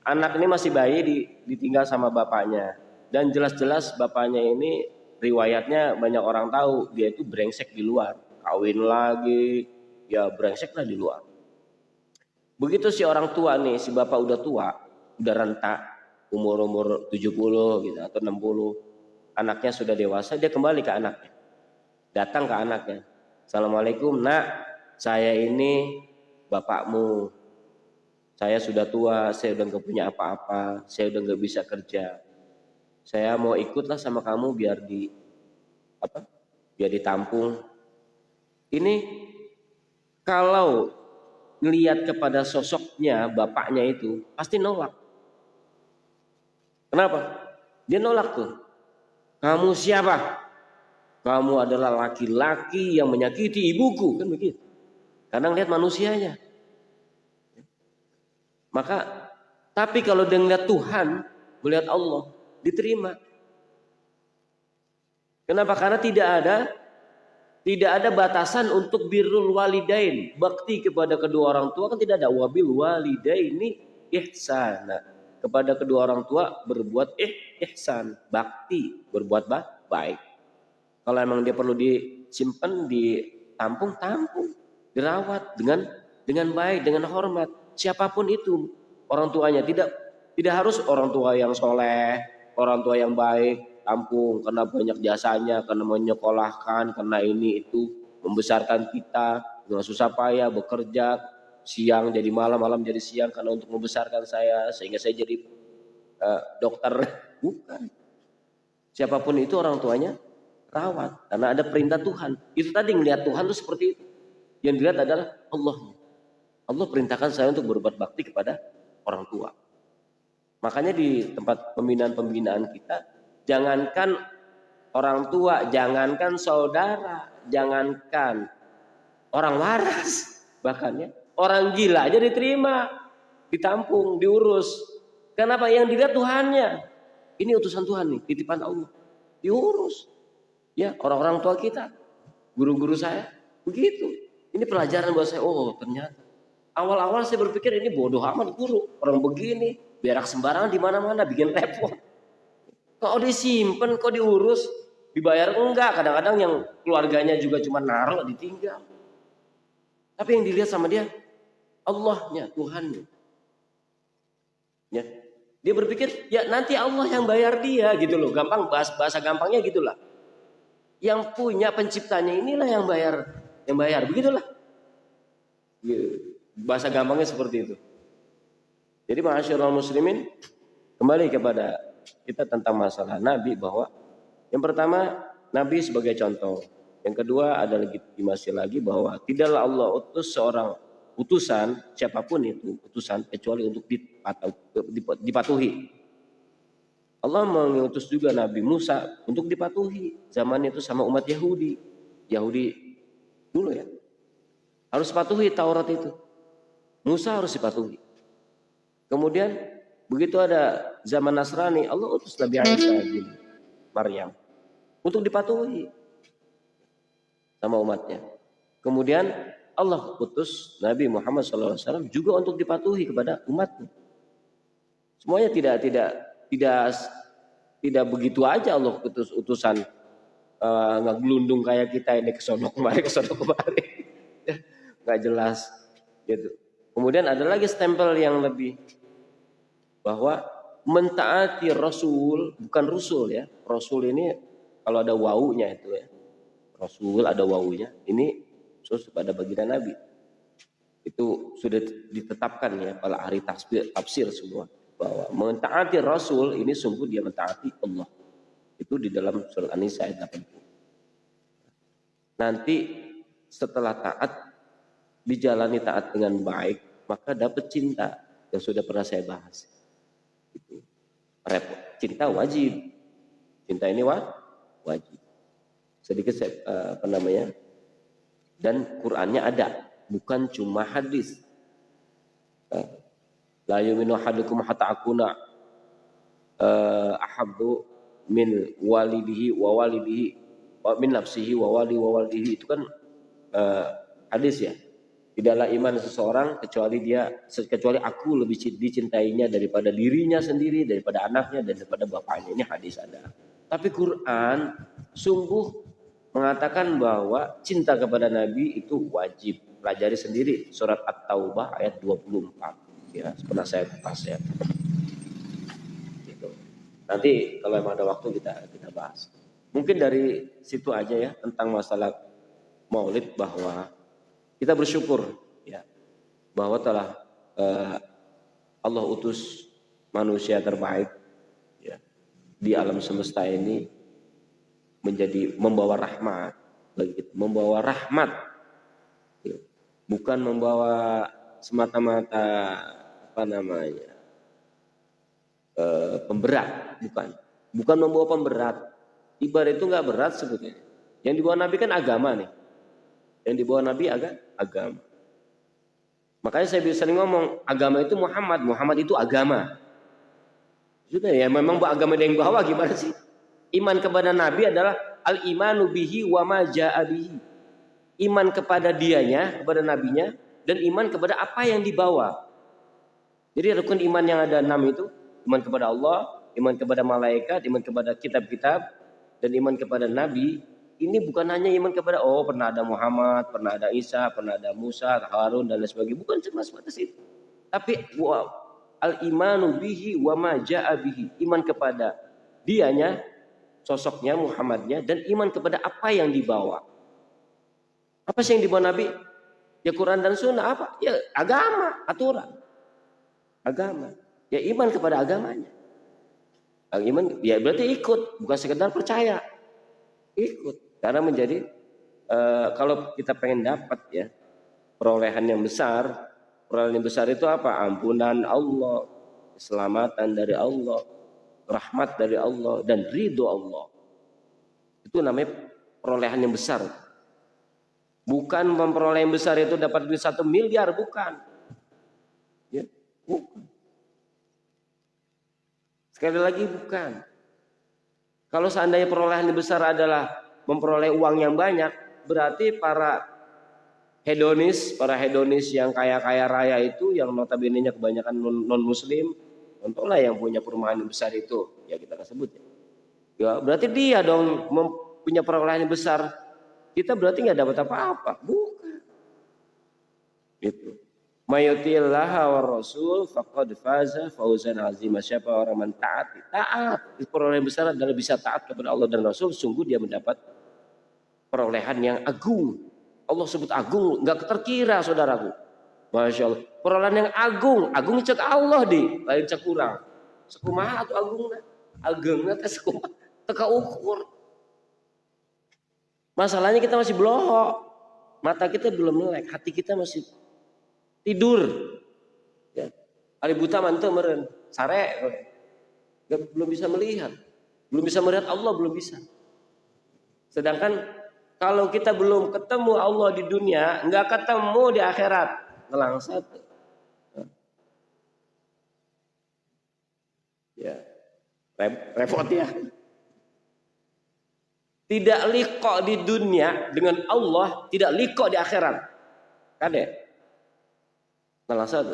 Anak ini masih bayi ditinggal sama bapaknya. Dan jelas-jelas bapaknya ini riwayatnya banyak orang tahu dia itu brengsek di luar, kawin lagi, ya brengsek lah di luar. Begitu si orang tua nih, si bapak udah tua, udah renta, umur 70 gitu atau 60, anaknya sudah dewasa, dia kembali ke anaknya, datang ke anaknya, Assalamualaikum nak, saya ini bapakmu, saya sudah tua, saya udah gak punya apa-apa, saya udah gak bisa kerja. Saya mau ikutlah sama kamu biar ditampung. Ini kalau melihat kepada sosoknya bapaknya itu pasti nolak. Kenapa? Dia nolak tuh. Kamu siapa? Kamu adalah laki-laki yang menyakiti ibuku, kan begitu. Kadang lihat manusianya. Maka tapi kalau dia melihat Tuhan, melihat Allah, diterima. Kenapa? Karena tidak ada batasan untuk birrul walidain, bakti kepada kedua orang tua kan tidak ada. Wabil walidaini ihsana, kepada kedua orang tua berbuat ihsan, bakti, berbuat baik. Kalau emang dia perlu disimpan, ditampung, dirawat dengan baik, dengan hormat. Siapapun itu orang tuanya, tidak harus orang tua yang soleh, orang tua yang baik, tampung karena banyak jasanya, karena menyekolahkan, karena ini itu membesarkan kita dengan susah payah bekerja, siang jadi malam, malam jadi siang karena untuk membesarkan saya sehingga saya jadi dokter. Bukan. Siapapun itu orang tuanya rawat karena ada perintah Tuhan. Itu tadi ngelihat Tuhan itu seperti itu. Yang dilihat adalah Allah. Allah perintahkan saya untuk berbuat bakti kepada orang tua. Makanya di tempat pembinaan kita, jangankan orang tua, jangankan saudara, jangankan orang waras, bahkan ya orang gila aja diterima, ditampung, diurus. Kenapa? Yang dilihat Tuhannya. Ini utusan Tuhan nih, titipan Allah, diurus. Ya orang-orang tua kita, guru-guru saya, begitu. Ini pelajaran buat saya. Oh ternyata. Awal-awal saya berpikir ini bodoh amat guru, orang begini. Berak sembarangan di mana-mana, bikin repot. Kok disimpan, kok diurus, dibayar enggak. Kadang-kadang yang keluarganya juga cuma naruh, ditinggal. Tapi yang dilihat sama dia, Allahnya, Tuhannya. Ya. Dia berpikir, ya nanti Allah yang bayar dia gitu loh. Gampang, bahasa gampangnya gitulah. Yang punya penciptanya inilah yang bayar. Begitulah. Bahasa gampangnya seperti itu. Jadi ma'asyiral muslimin, kembali kepada kita tentang masalah Nabi, bahwa yang pertama Nabi sebagai contoh. Yang kedua ada legitimasi lagi bahwa tidaklah Allah utus seorang utusan, siapapun itu utusan, kecuali untuk dipatuhi. Allah mengutus juga Nabi Musa untuk dipatuhi. Zaman itu sama umat Yahudi dulu ya. Harus patuhi Taurat itu. Musa harus dipatuhi. Kemudian begitu ada zaman Nasrani, Allah utus Nabi Isa bin Maryam untuk dipatuhi sama umatnya. Kemudian Allah utus Nabi Muhammad SAW juga untuk dipatuhi kepada umatnya. Semuanya tidak begitu aja Allah utus utusan ngegelundung kayak kita ini kesono kemari nggak jelas gitu. Kemudian ada lagi stempel yang lebih, bahwa mentaati Rasul, bukan Rusul ya. Rasul ini kalau ada wawunya itu ya. Rasul ada wawunya. Ini khusus pada baginda Nabi. Itu sudah ditetapkan ya pada ahli tafsir semua, bahwa mentaati Rasul ini sungguh dia mentaati Allah. Itu di dalam surah An-Nisa ayat 80. Nanti setelah taat, dijalani taat dengan baik, maka dapat cinta yang sudah pernah saya bahas. Itu cinta wajib. Cinta ini wajib. Sedikit saya dan Qur'annya ada, bukan cuma hadis. La yu'minu ahadukum hatta akuna ahabbu min walidihi wa walidihi wa min nafsihi wa walidihi. Itu kan hadis ya. Tidaklah iman seseorang kecuali aku lebih dicintainya daripada dirinya sendiri, daripada anaknya, dan daripada bapaknya. Ini hadis ada. Tapi Quran sungguh mengatakan bahwa cinta kepada Nabi itu wajib. Pelajari sendiri surat At-Taubah ayat 24. Ya, pernah saya kupas ya. Gitu. Nanti kalau ada waktu kita bahas. Mungkin dari situ aja ya tentang masalah Maulid, bahwa kita bersyukur ya bahwa telah Allah utus manusia terbaik ya di alam semesta ini menjadi membawa rahmat bagi kita, membawa rahmat ya. Bukan membawa semata-mata pemberat, bukan membawa pemberat. Ibadah itu nggak berat sebetulnya. Yang dibawa Nabi kan agama nih. Yang dibawa Nabi agama. Makanya saya sering ngomong, agama itu Muhammad itu agama. Sudah ya, memang agama yang bawa gimana sih? Iman kepada Nabi adalah al-imanu bihi wa ma ja'a bihi. Iman kepada dianya, kepada nabinya, dan iman kepada apa yang dibawa. Jadi rukun iman yang ada 6 itu, iman kepada Allah, iman kepada malaikat, iman kepada kitab-kitab, dan iman kepada nabi. Ini bukan hanya iman kepada pernah ada Muhammad, pernah ada Isa, pernah ada Musa, Harun dan lain sebagainya. Bukan cuma sebatas itu. Tapi al-imanu bihi wa ma ja'a bihi. Iman kepada dianya, sosoknya, Muhammadnya, dan iman kepada apa yang dibawa. Apa sih yang dibawa Nabi? Ya Quran dan Sunnah. Apa? Ya agama, aturan. Agama. Ya iman kepada agamanya. Iman ya berarti ikut, bukan sekedar percaya. Ikut. Karena menjadi kalau kita pengen dapat ya perolehan yang besar itu apa? Ampunan Allah, keselamatan dari Allah, rahmat dari Allah, dan ridho Allah. Itu namanya perolehan yang besar. Bukan memperoleh yang besar itu dapat duit 1 miliar, bukan. Ya, bukan. Sekali lagi bukan. Kalau seandainya perolehan yang besar adalah memperoleh uang yang banyak, berarti para hedonis yang kaya raya itu, yang notabene-nya kebanyakan non muslim, contohlah yang punya perumahan yang besar itu, ya kita akan sebut ya berarti dia dong punya perolehan yang besar, kita berarti nggak dapat apa-apa, bukan itu. Mayutillaha wa rasul faqad faza fauzan azima. Siapa orang mentaati, taat, perolehan besar adalah bisa taat kepada Allah dan Rasul, sungguh dia mendapat perolehan yang agung. Allah sebut agung, nggak terkira saudaraku. Masya Allah. Perolehan yang agung, agung cek Allah di, lain cek kurang. Sekumaha atau agungnya teh sekumaha, teka ukur. Masalahnya kita masih belum, mata kita belum melek, hati kita masih tidur. Ya. Ali buta mantu meren, sare, belum bisa melihat, Allah belum bisa. Sedangkan kalau kita belum ketemu Allah di dunia, nggak ketemu di akhirat, ngelangsat. Ya, repot ya. Tidak liqa di dunia dengan Allah, tidak liqa di akhirat. Kan ya? Ngelangsat.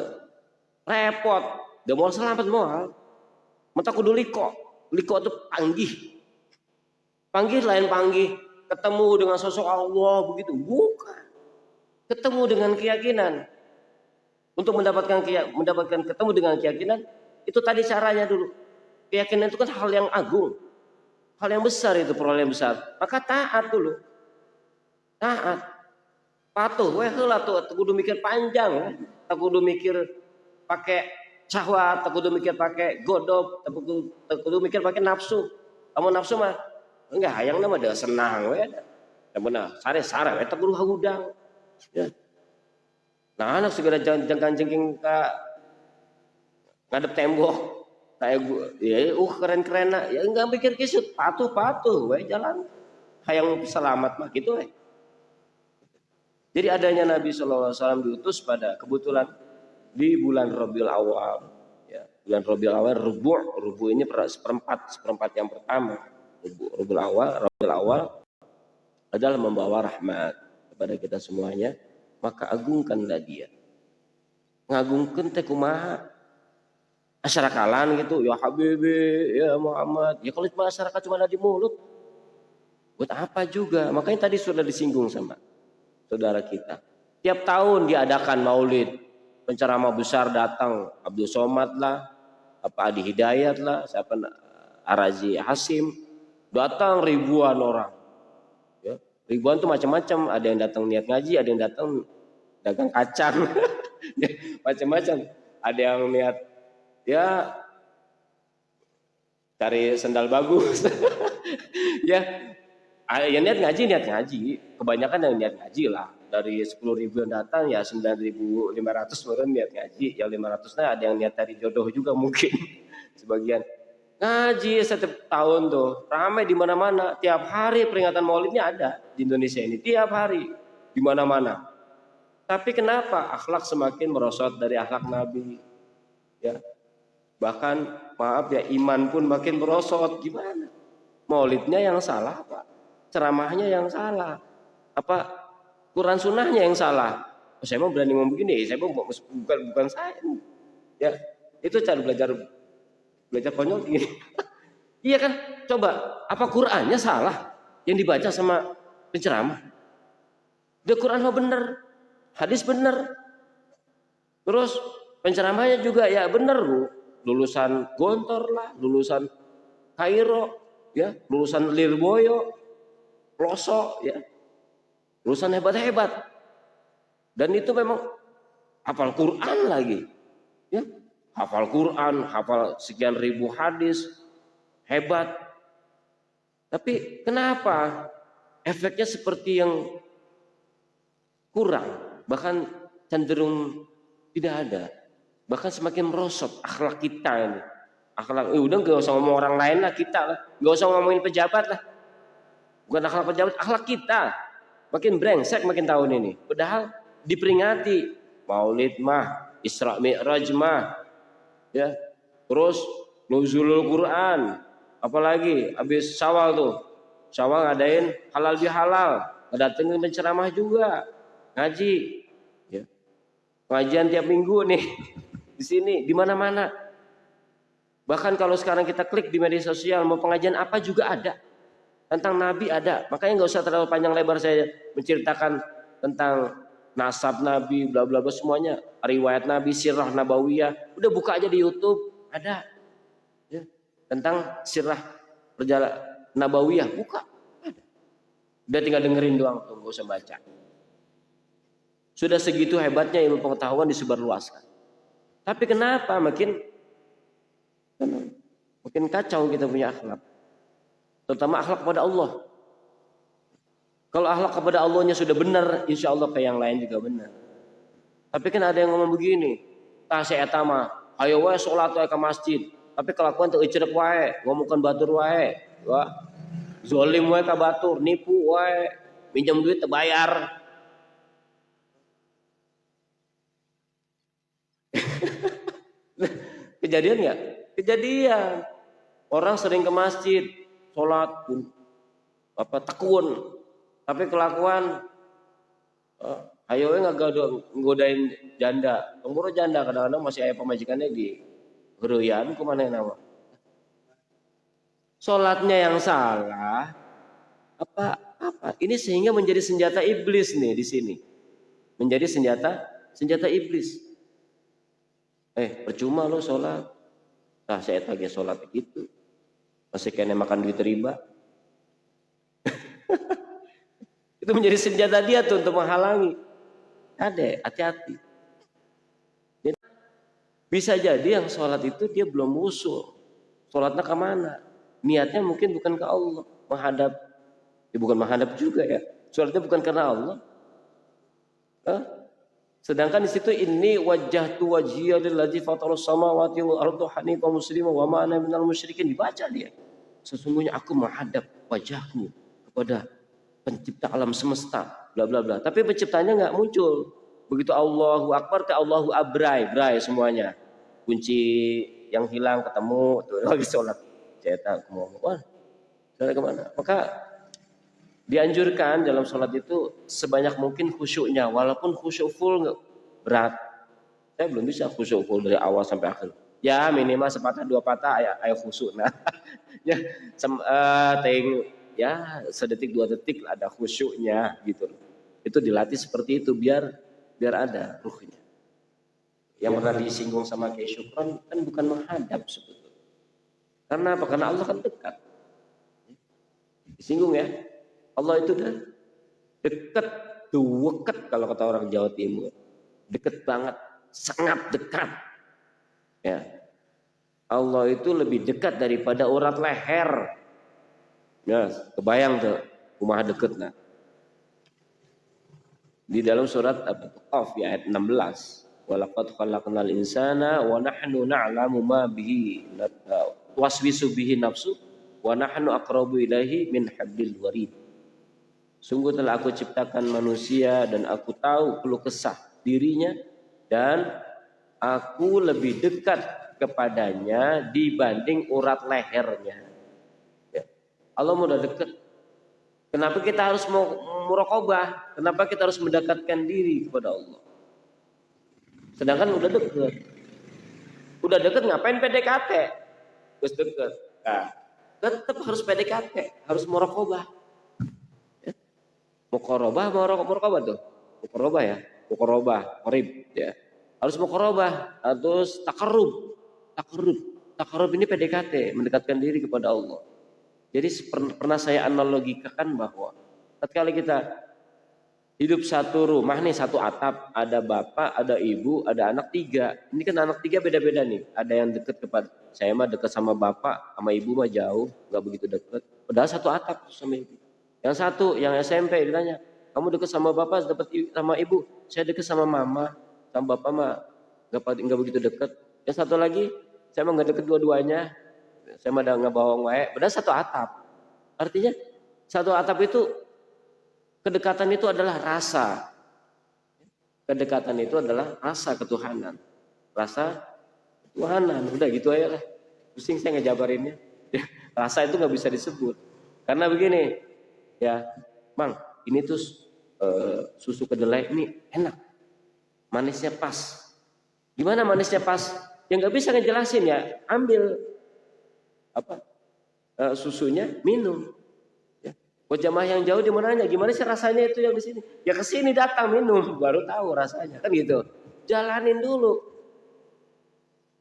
Repot. Dia mau selamat mau. Mata kudu liqa. Liqa itu panggih. Panggih lain panggih. Ketemu dengan sosok Allah begitu, bukan. Ketemu dengan keyakinan. Untuk mendapatkan ketemu dengan keyakinan, itu tadi caranya dulu. Keyakinan itu kan hal yang agung, hal yang besar, itu perolehan besar. Maka taat dulu, taat, patuh. Weh lah tuh, kudu mikir panjang, tak kudu mikir pakai syahwat, tak kudu mikir pakai godop, tak kudu mikir pakai nafsu. Kamu nafsu mah enggak, hayang nama ada senang, weh. Yang benar, sare tak kudu hagudang. Ya. Nah, anak segera jengking ke ngadep tembok. Kayak gue, ya keren-keren lah. Ya enggak pikir kisut, patuh, weh jalan. Hayang selamat mah gitu weh. Jadi adanya Nabi SAW diutus pada kebetulan di bulan Rabiul Awal. Ya, bulan Rabiul Awal, rubu ini seperempat yang pertama. Rabiul Awal adalah membawa rahmat kepada kita semuanya. Maka agungkanlah dia. Ngagungkan teh kumaha? Asyarakalan gitu, ya Habibi, ya Muhammad. Ya kalau masyarakat cuma ada di mulut, buat apa juga? Makanya tadi sudah disinggung sama saudara kita. Tiap tahun diadakan maulid, penceramah besar datang, Abdul Somad lah, apa Adi Hidayat lah, siapa Arazi Hasim, datang ribuan orang. Ya, ribuan tuh macam-macam, ada yang datang niat ngaji, ada yang datang dagang kacang, macam-macam. Ada yang niat ya cari sendal bagus. Ya, yang niat ngaji. Kebanyakan yang niat ngaji lah. Dari 10.000 yang datang ya 9.500 orang niat ngaji. Yang 500-nya ada yang niat cari jodoh juga mungkin. Sebagian ngaji setiap tahun tuh ramai di mana-mana. Tiap hari peringatan Maulidnya ada di Indonesia ini. Tiap hari di mana-mana. Tapi kenapa akhlak semakin merosot dari akhlak Nabi? Ya. Bahkan maaf ya, iman pun makin merosot. Gimana? Maulidnya yang salah, Pak. Ceramahnya yang salah. Apa Quran sunnahnya yang salah? Oh, saya mau berani ngomong begini, saya mau bukan saya. Ya, itu cara belajar konyol gini. Iya kan? Coba, apa Qurannya salah yang dibaca sama penceramah? The Quran mah bener, hadis bener. Terus penceramahnya juga ya bener, Bu. Lulusan Gontor lah, lulusan Kairo, ya, lulusan Lirboyo, Pelosok, ya, lulusan hebat-hebat. Dan itu memang hafal Quran lagi, ya, hafal Quran, hafal sekian ribu hadis, hebat. Tapi kenapa efeknya seperti yang kurang, bahkan cenderung tidak ada. Bahkan semakin merosot akhlak kita ini. Akhlak, udah gak usah ngomong orang lain lah, kita lah. Gak usah ngomongin pejabat lah. Bukan akhlak pejabat, akhlak kita. Makin brengsek makin tahun ini. Padahal diperingati. Maulid mah, Isra Mi'raj mah. Ya. Terus Nuzulul Quran. Apalagi habis Syawal tuh. Syawal ngadain halal bihalal. Datengin penceramah juga. Ngaji. Ya. Pengajian tiap minggu nih. Di sini, di mana-mana. Bahkan kalau sekarang kita klik di media sosial, mau pengajian apa juga ada. Tentang Nabi ada. Makanya nggak usah terlalu panjang lebar saya menceritakan tentang nasab Nabi, bla bla bla semuanya. Riwayat Nabi, sirah nabawiyah. Udah buka aja di YouTube, ada. Ya. Tentang sirah perjalanan nabawiyah, buka. Ada. Udah tinggal dengerin doang tuh, nggak usah baca. Sudah segitu hebatnya ilmu pengetahuan disebarluaskan. Tapi kenapa makin kacau kita punya akhlak, terutama akhlak kepada Allah. Kalau akhlak kepada Allahnya sudah benar, insya Allah kayak yang lain juga benar. Tapi kan ada yang ngomong begini, saya etama, ayo wae sholat wae ke masjid. Tapi kelakuan tuh icrek wae, ngomongkan batur wae, wah, zolim wae ke batur, nipu wae, pinjam duit terbayar. Kejadian nggak? Kejadian. Orang sering ke masjid, sholat, tekun, tapi kelakuan, ayo nggak godain janda, pemburu janda kadang-kadang masih ayah pemajikannya di geruyan, kemana nama? Sholatnya yang salah, apa? Ini sehingga menjadi senjata iblis nih di sini, menjadi senjata iblis. Percuma lo sholat, saya tagih sholat begitu. Masih kena makan duit riba. Itu menjadi senjata dia tuh untuk menghalangi. Ada, hati-hati. Bisa jadi yang sholat itu dia belum usul. Sholatnya kemana? Niatnya mungkin bukan ke Allah. Menghadap. Bukan menghadap juga ya. Sholatnya bukan karena Allah. Sedangkan di situ ini wajjahtu wajhiya lillazi fatarus samawati wal arda hanifan musliman wa ma ana minal musyrikin, dibaca dia. Sesungguhnya aku menghadap wajahku kepada pencipta alam semesta, bla bla bla. Tapi penciptanya nggak muncul. Begitu Allahu Akbar ke Allahu Abrai, semuanya. Kunci yang hilang ketemu tuh lagi sholat. Cetak ngomong, wah, sholat kemana? Maka dianjurkan dalam sholat itu sebanyak mungkin khusyuknya, walaupun khusyuk full berat. Saya belum bisa khusyuk full dari awal sampai akhir. Ya minimal sepatah dua patah ayo khusyuk. Nah, ya sedetik dua detik ada khusyuknya gitu. Itu dilatih seperti itu biar ada ruhnya. Yang pernah disinggung sama Kiai Syukron kan bukan menghadap sebetulnya. Karena apa? Karena Allah kan dekat. Disinggung ya. Allah itu udah dekat, deket kalau kata orang Jawa Timur. Dekat banget, sangat dekat. Ya. Allah itu lebih dekat daripada urat leher. Ya, kebayang tuh, rumah deket nah. Di dalam surat Qaf ayat 16. Walaqad khalaqnal insana wa nahnu na'lamu ma bihi waswisu bihi nafsu wa nahnu aqrabu ilaihi min hablil warid. Sungguh telah aku ciptakan manusia dan aku tahu keluh kesah dirinya dan aku lebih dekat kepadanya dibanding urat lehernya. Ya. Allah udah dekat. Kenapa kita harus muraqabah? Kenapa kita harus mendekatkan diri kepada Allah? Sedangkan udah dekat. Udah dekat ngapain PDKT? Terus dekat. Nah, tetap harus PDKT, harus muraqabah. Muqarabah tuh. Muqarabah ya. Muqarabah, qarib ya. Harus muqarabah, terus takarrub. Takarrub ini PDKT, mendekatkan diri kepada Allah. Jadi pernah saya analogikan bahwa ketika kita hidup satu rumah nih, satu atap, ada bapak, ada ibu, ada anak tiga. Ini kan anak tiga beda-beda nih. Ada yang dekat kepada saya mah dekat sama bapak, sama ibu mah jauh, nggak begitu dekat. Padahal satu atap sama ibu. Yang satu, yang SMP ditanya, kamu dekat sama bapak, dapat sama ibu? Saya dekat sama mama, sama bapak mah nggak begitu dekat. Yang satu lagi, saya mah nggak dekat dua-duanya. Saya mah nggak bawang wae. Padahal satu atap. Artinya satu atap itu kedekatan itu adalah rasa. Kedekatan itu adalah rasa ketuhanan. Rasa ketuhanan. Udah gitu aja lah. Pusing saya ngejabarinnya. Rasa itu nggak bisa disebut. Karena begini, ya, Bang, ini tuh susu kedelai ini enak. Manisnya pas. Gimana manisnya pas? Ya nggak bisa ngejelasin ya. Ambil susunya, minum. Buat jamaah yang jauh di mananya, gimana sih rasanya itu yang di sini? Ya ke sini datang minum, baru tahu rasanya, kan gitu. Jalanin dulu,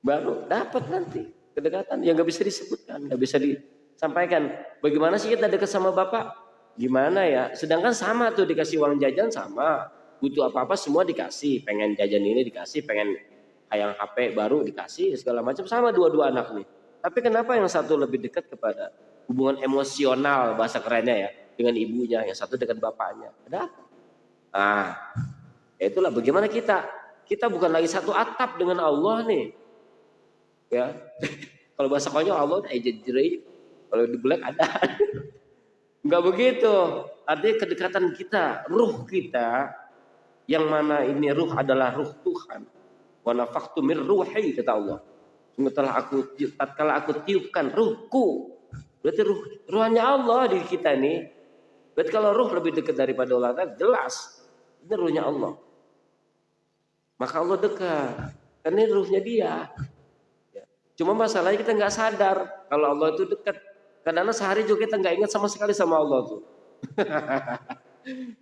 baru dapat nanti kedekatan yang nggak bisa disebutkan, nggak bisa disampaikan. Bagaimana sih kita dekat sama bapak? Gimana ya? Sedangkan sama tuh dikasih uang jajan sama. Butuh apa-apa semua dikasih. Pengen jajan ini dikasih, pengen yang HP baru dikasih, segala macam sama dua-dua anak nih. Tapi kenapa yang satu lebih dekat kepada hubungan emosional bahasa kerennya ya dengan ibunya, yang satu dengan bapaknya? Ada apa? Nah, ya itulah bagaimana kita. Kita bukan lagi satu atap dengan Allah nih. Ya. Kalau bahasa konyol Allah udah jejerai. Kalau di black ada. Enggak begitu. Artinya kedekatan kita, ruh kita, yang mana ini ruh adalah ruh Tuhan. Wa nafaktu mir ruhi kata Allah. Tatkala aku tiupkan ruhku. Berarti ruhnya Allah di kita ini. Berarti kalau ruh lebih dekat daripada Allah, jelas ini ruhnya Allah. Maka Allah dekat. Karena ini ruhnya dia. Cuma masalahnya kita nggak sadar kalau Allah itu dekat. Kadang-kadang sehari juga kita nggak ingat sama sekali sama Allah tuh.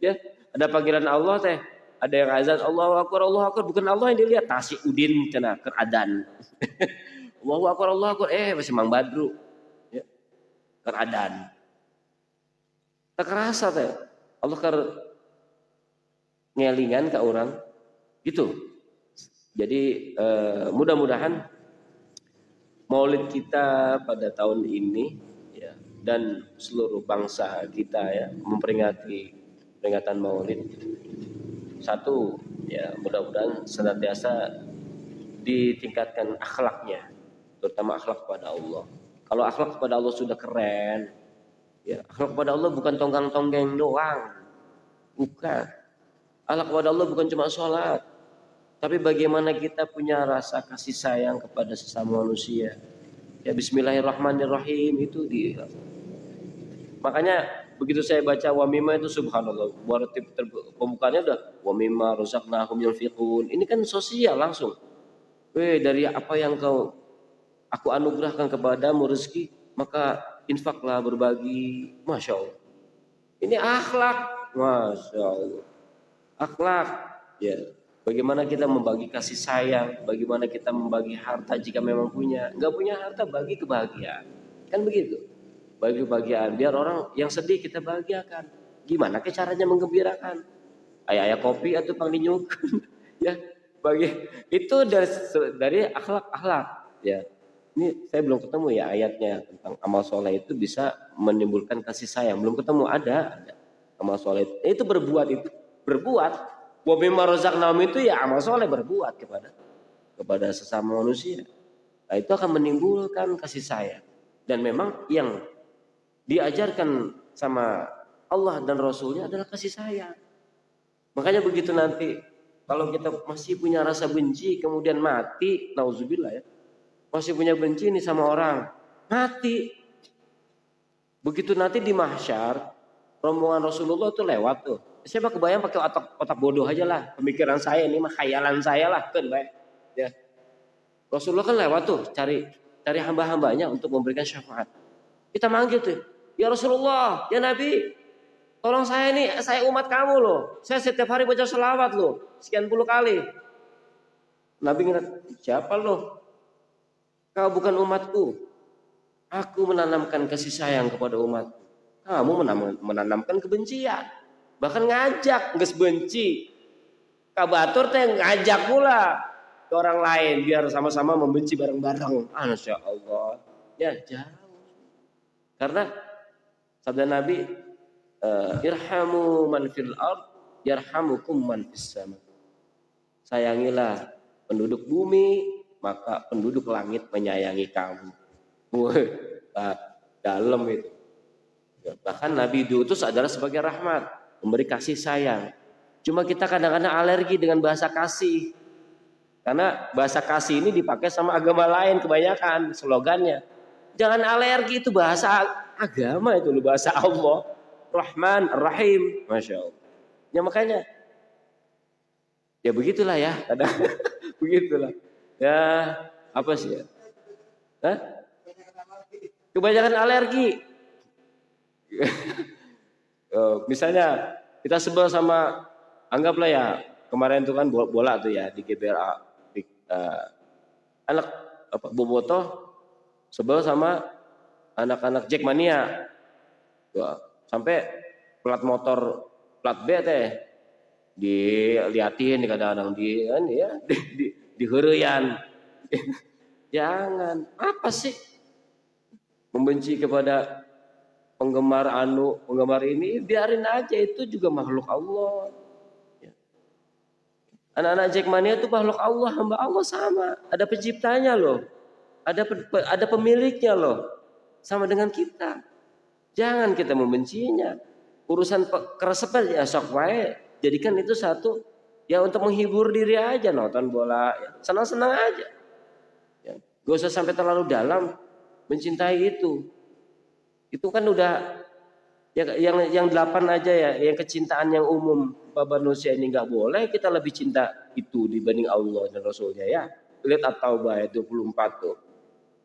Ya, ada panggilan Allah teh, ada yang azan Allahu Akbar, bukan Allah yang dilihat, nasi udin cina keradan. Allahu Akbar, masih Mang Badru. Ya, keradan. Tak kerasa teh. Allah ngelingan ke orang gitu. Jadi mudah-mudahan Maulid kita pada tahun ini ya, dan seluruh bangsa kita ya memperingati peringatan Maulid. Satu ya, mudah-mudahan senantiasa ditingkatkan akhlaknya, terutama akhlak kepada Allah. Kalau akhlak kepada Allah sudah keren, ya akhlak kepada Allah bukan tonggang-tonggeng doang, bukan. Akhlak kepada Allah bukan cuma sholat, tapi bagaimana kita punya rasa kasih sayang kepada sesama manusia. Ya Bismillahirrahmanirrahim itu dia. Makanya begitu saya baca wa mimma itu subhanallah. Buat pembukaannya udah wa mimma razaqnahum yunfiqun. Ini kan sosial langsung. Dari apa yang aku anugerahkan kepadamu rezeki, maka infaklah, berbagi. Masya Allah. Ini akhlak. Masya Allah. Akhlak. Ya. Bagaimana kita membagi kasih sayang, bagaimana kita membagi harta jika memang punya. Enggak punya harta, bagi kebahagiaan. Kan begitu. Bagi kebahagiaan, biar orang yang sedih kita bahagiakan. Gimana caranya menggembirakan? Ayah kopi atau pangdinyuk. Ya, bagi itu dari akhlak-akhlak. Ya, ini saya belum ketemu ya ayatnya tentang amal soleh itu bisa menimbulkan kasih sayang. Belum ketemu, ada amal soleh itu berbuat. Wa mimma razaqnahum itu ya amal soleh, berbuat kepada sesama manusia. Nah, itu akan menimbulkan kasih sayang. Dan memang yang diajarkan sama Allah dan Rasulnya adalah kasih sayang. Makanya begitu nanti kalau kita masih punya rasa benci kemudian mati, nauzubillah ya, masih punya benci nih sama orang, mati. Begitu nanti di mahsyar, rombongan Rasulullah tuh lewat tuh. Siapa kebayang pakai otak bodoh aja lah, pemikiran saya ini mah khayalan saya lah kan baik. Ya. Rasulullah kan lewat tuh cari hamba-hambanya untuk memberikan syafaat. Kita manggil tuh, ya Rasulullah, ya Nabi, tolong saya nih, saya umat kamu loh. Saya setiap hari baca selawat loh, sekian puluh kali. Nabi ngingat, siapa loh? Kau bukan umatku. Aku menanamkan kasih sayang kepada umatku. Kamu menanamkan kebencian. Bahkan ngajak, nggak benci. Kabatur teh ngajak pula ke orang lain biar sama-sama membenci bareng-bareng. Masya Allah. Ya jauh. Karena sabda Nabi, irhamu man fil ard, yarhamukum man fis sama. Sayangilah penduduk bumi, maka penduduk langit menyayangi kamu. Dalam itu. Bahkan Nabi diutus adalah sebagai rahmat, memberi kasih sayang. Cuma kita kadang-kadang alergi dengan bahasa kasih. Karena bahasa kasih ini dipakai sama agama lain kebanyakan slogannya. Jangan alergi, itu bahasa agama, itu bahasa Allah. Rahman, Rahim. Masya Allah. Ya makanya. Ya begitulah ya. Kadang begitulah. Ya apa sih ya. Hah? Kebanyakan alergi. Misalnya kita sebel sama, anggaplah ya kemarin itu kan bola tuh ya di GBLA, anak Bobotoh sebel sama anak-anak Jackmania, sampai plat motor plat B teh diliatin kadang-kadang di heureyan. Jangan. Apa sih membenci kepada penggemar ini, biarin aja, itu juga makhluk Allah. Anak-anak Jackmania itu makhluk Allah, hamba Allah sama. Ada penciptanya loh. Ada pemiliknya loh. Sama dengan kita. Jangan kita membencinya. Urusan keresapan ya sok wae. Jadikan itu satu ya untuk menghibur diri aja, nonton bola, ya, senang-senang aja. Ya, gak usah sampai terlalu dalam mencintai itu. Itu kan udah ya, yang 8 aja ya, yang kecintaan yang umum manusia ini nggak boleh kita lebih cinta itu dibanding Allah dan Rasulnya ya. Lihat At-Taubah ayat 24 tuh.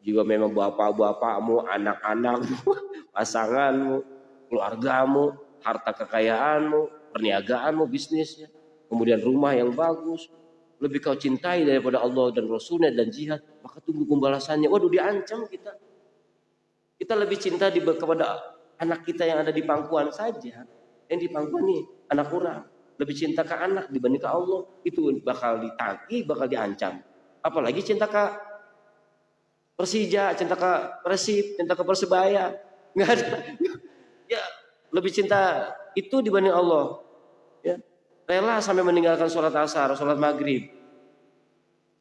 Jika memang bapak-bapakmu, anak-anakmu, pasanganmu, keluargamu, harta kekayaanmu, perniagaanmu, bisnisnya, kemudian rumah yang bagus, lebih kau cintai daripada Allah dan Rasulnya dan jihad, maka tunggu pembalasannya. Waduh, diancam kita. Kita lebih cinta kepada anak kita yang ada di pangkuan saja. Yang di pangkuan nih, anak orang. Lebih cinta ke anak dibanding ke Allah. Itu bakal ditagih, bakal diancam. Apalagi cinta ke Persija, cinta ke Persib, cinta ke Persebaya. Nggak ada. Ya, lebih cinta itu dibanding Allah. Ya. Rela sampai meninggalkan sholat asar, sholat maghrib.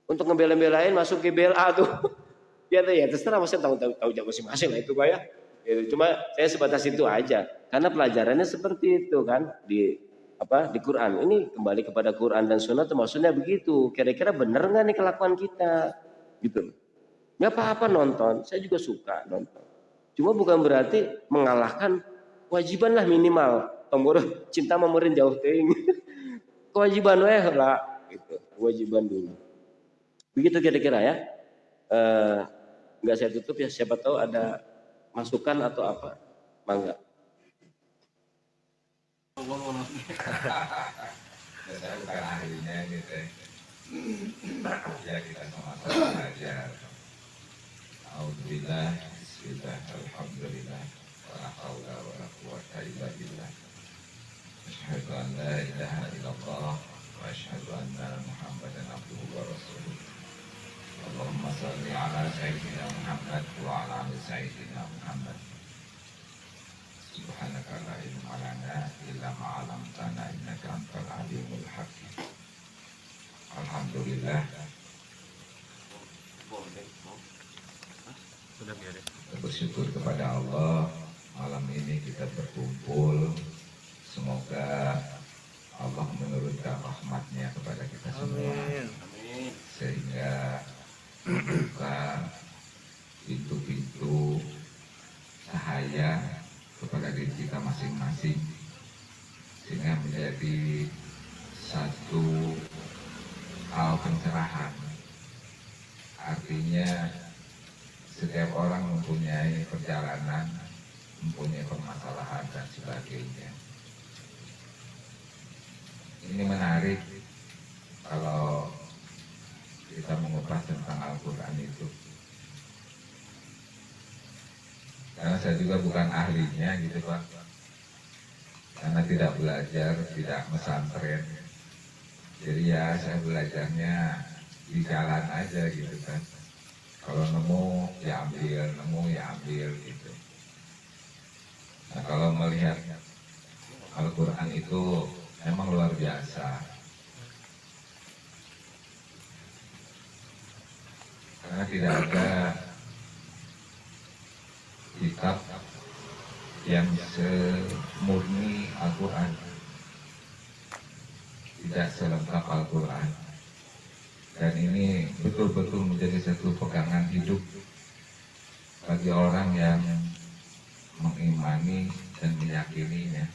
Untuk ngebela-belain masuk ke BLA tuh. Ya terserah, maksudnya tahu masing-masing lah itu Pak ya. Cuma saya sebatas itu aja. Karena pelajarannya seperti itu kan di Quran. Ini kembali kepada Quran dan Sunnah itu maksudnya begitu. Kira-kira benar nggak nih kelakuan kita? Gitu. Nggak apa-apa nonton. Saya juga suka nonton. Cuma bukan berarti mengalahkan kewajiban lah minimal. Cinta memerin jauh ting. Kewajiban lah gitu. Kewajiban dulu. Begitu kira-kira ya. Nggak saya tutup ya, siapa tahu ada masukan atau apa, mangga. Saya bukan ahlinya gitu ya, kita sama-sama belajar. Alhamdulillah, bismillah, alhamdulillah, wala haula wala quwwata illa billah. Asyhadu an la ilaha illallah wa asyhadu anna Muhammadan abduhu wa rasuluh. Allahumma salli ala sayyidina Muhammad wa ala ali sayyidina Muhammad. Subhanaka la ilma lana illa ma 'allamtana innaka antal alimul hakim. Alhamdulillah. Bersyukur kepada Allah, malam ini kita berkumpul. Semoga Allah menurunkan rahmatnya kepada kita semua. Sehingga membuka pintu-pintu cahaya kepada diri kita masing-masing, sehingga menjadi satu hal pencerahan. Artinya setiap orang mempunyai perjalanan, mempunyai permasalahan dan sebagainya. Ini menarik kalau kita mengupas tentang Al-Quran itu, karena saya juga bukan ahlinya gitu Pak, karena tidak belajar, tidak pesantren, jadi ya saya belajarnya di jalan aja gitu kan. Kalau nemu ya ambil gitu. Nah kalau melihat Al-Quran itu memang luar biasa. Karena tidak ada kitab yang semurni Al-Quran, tidak selengkap Al-Quran. Dan ini betul-betul menjadi satu pegangan hidup bagi orang yang mengimani dan meyakininya.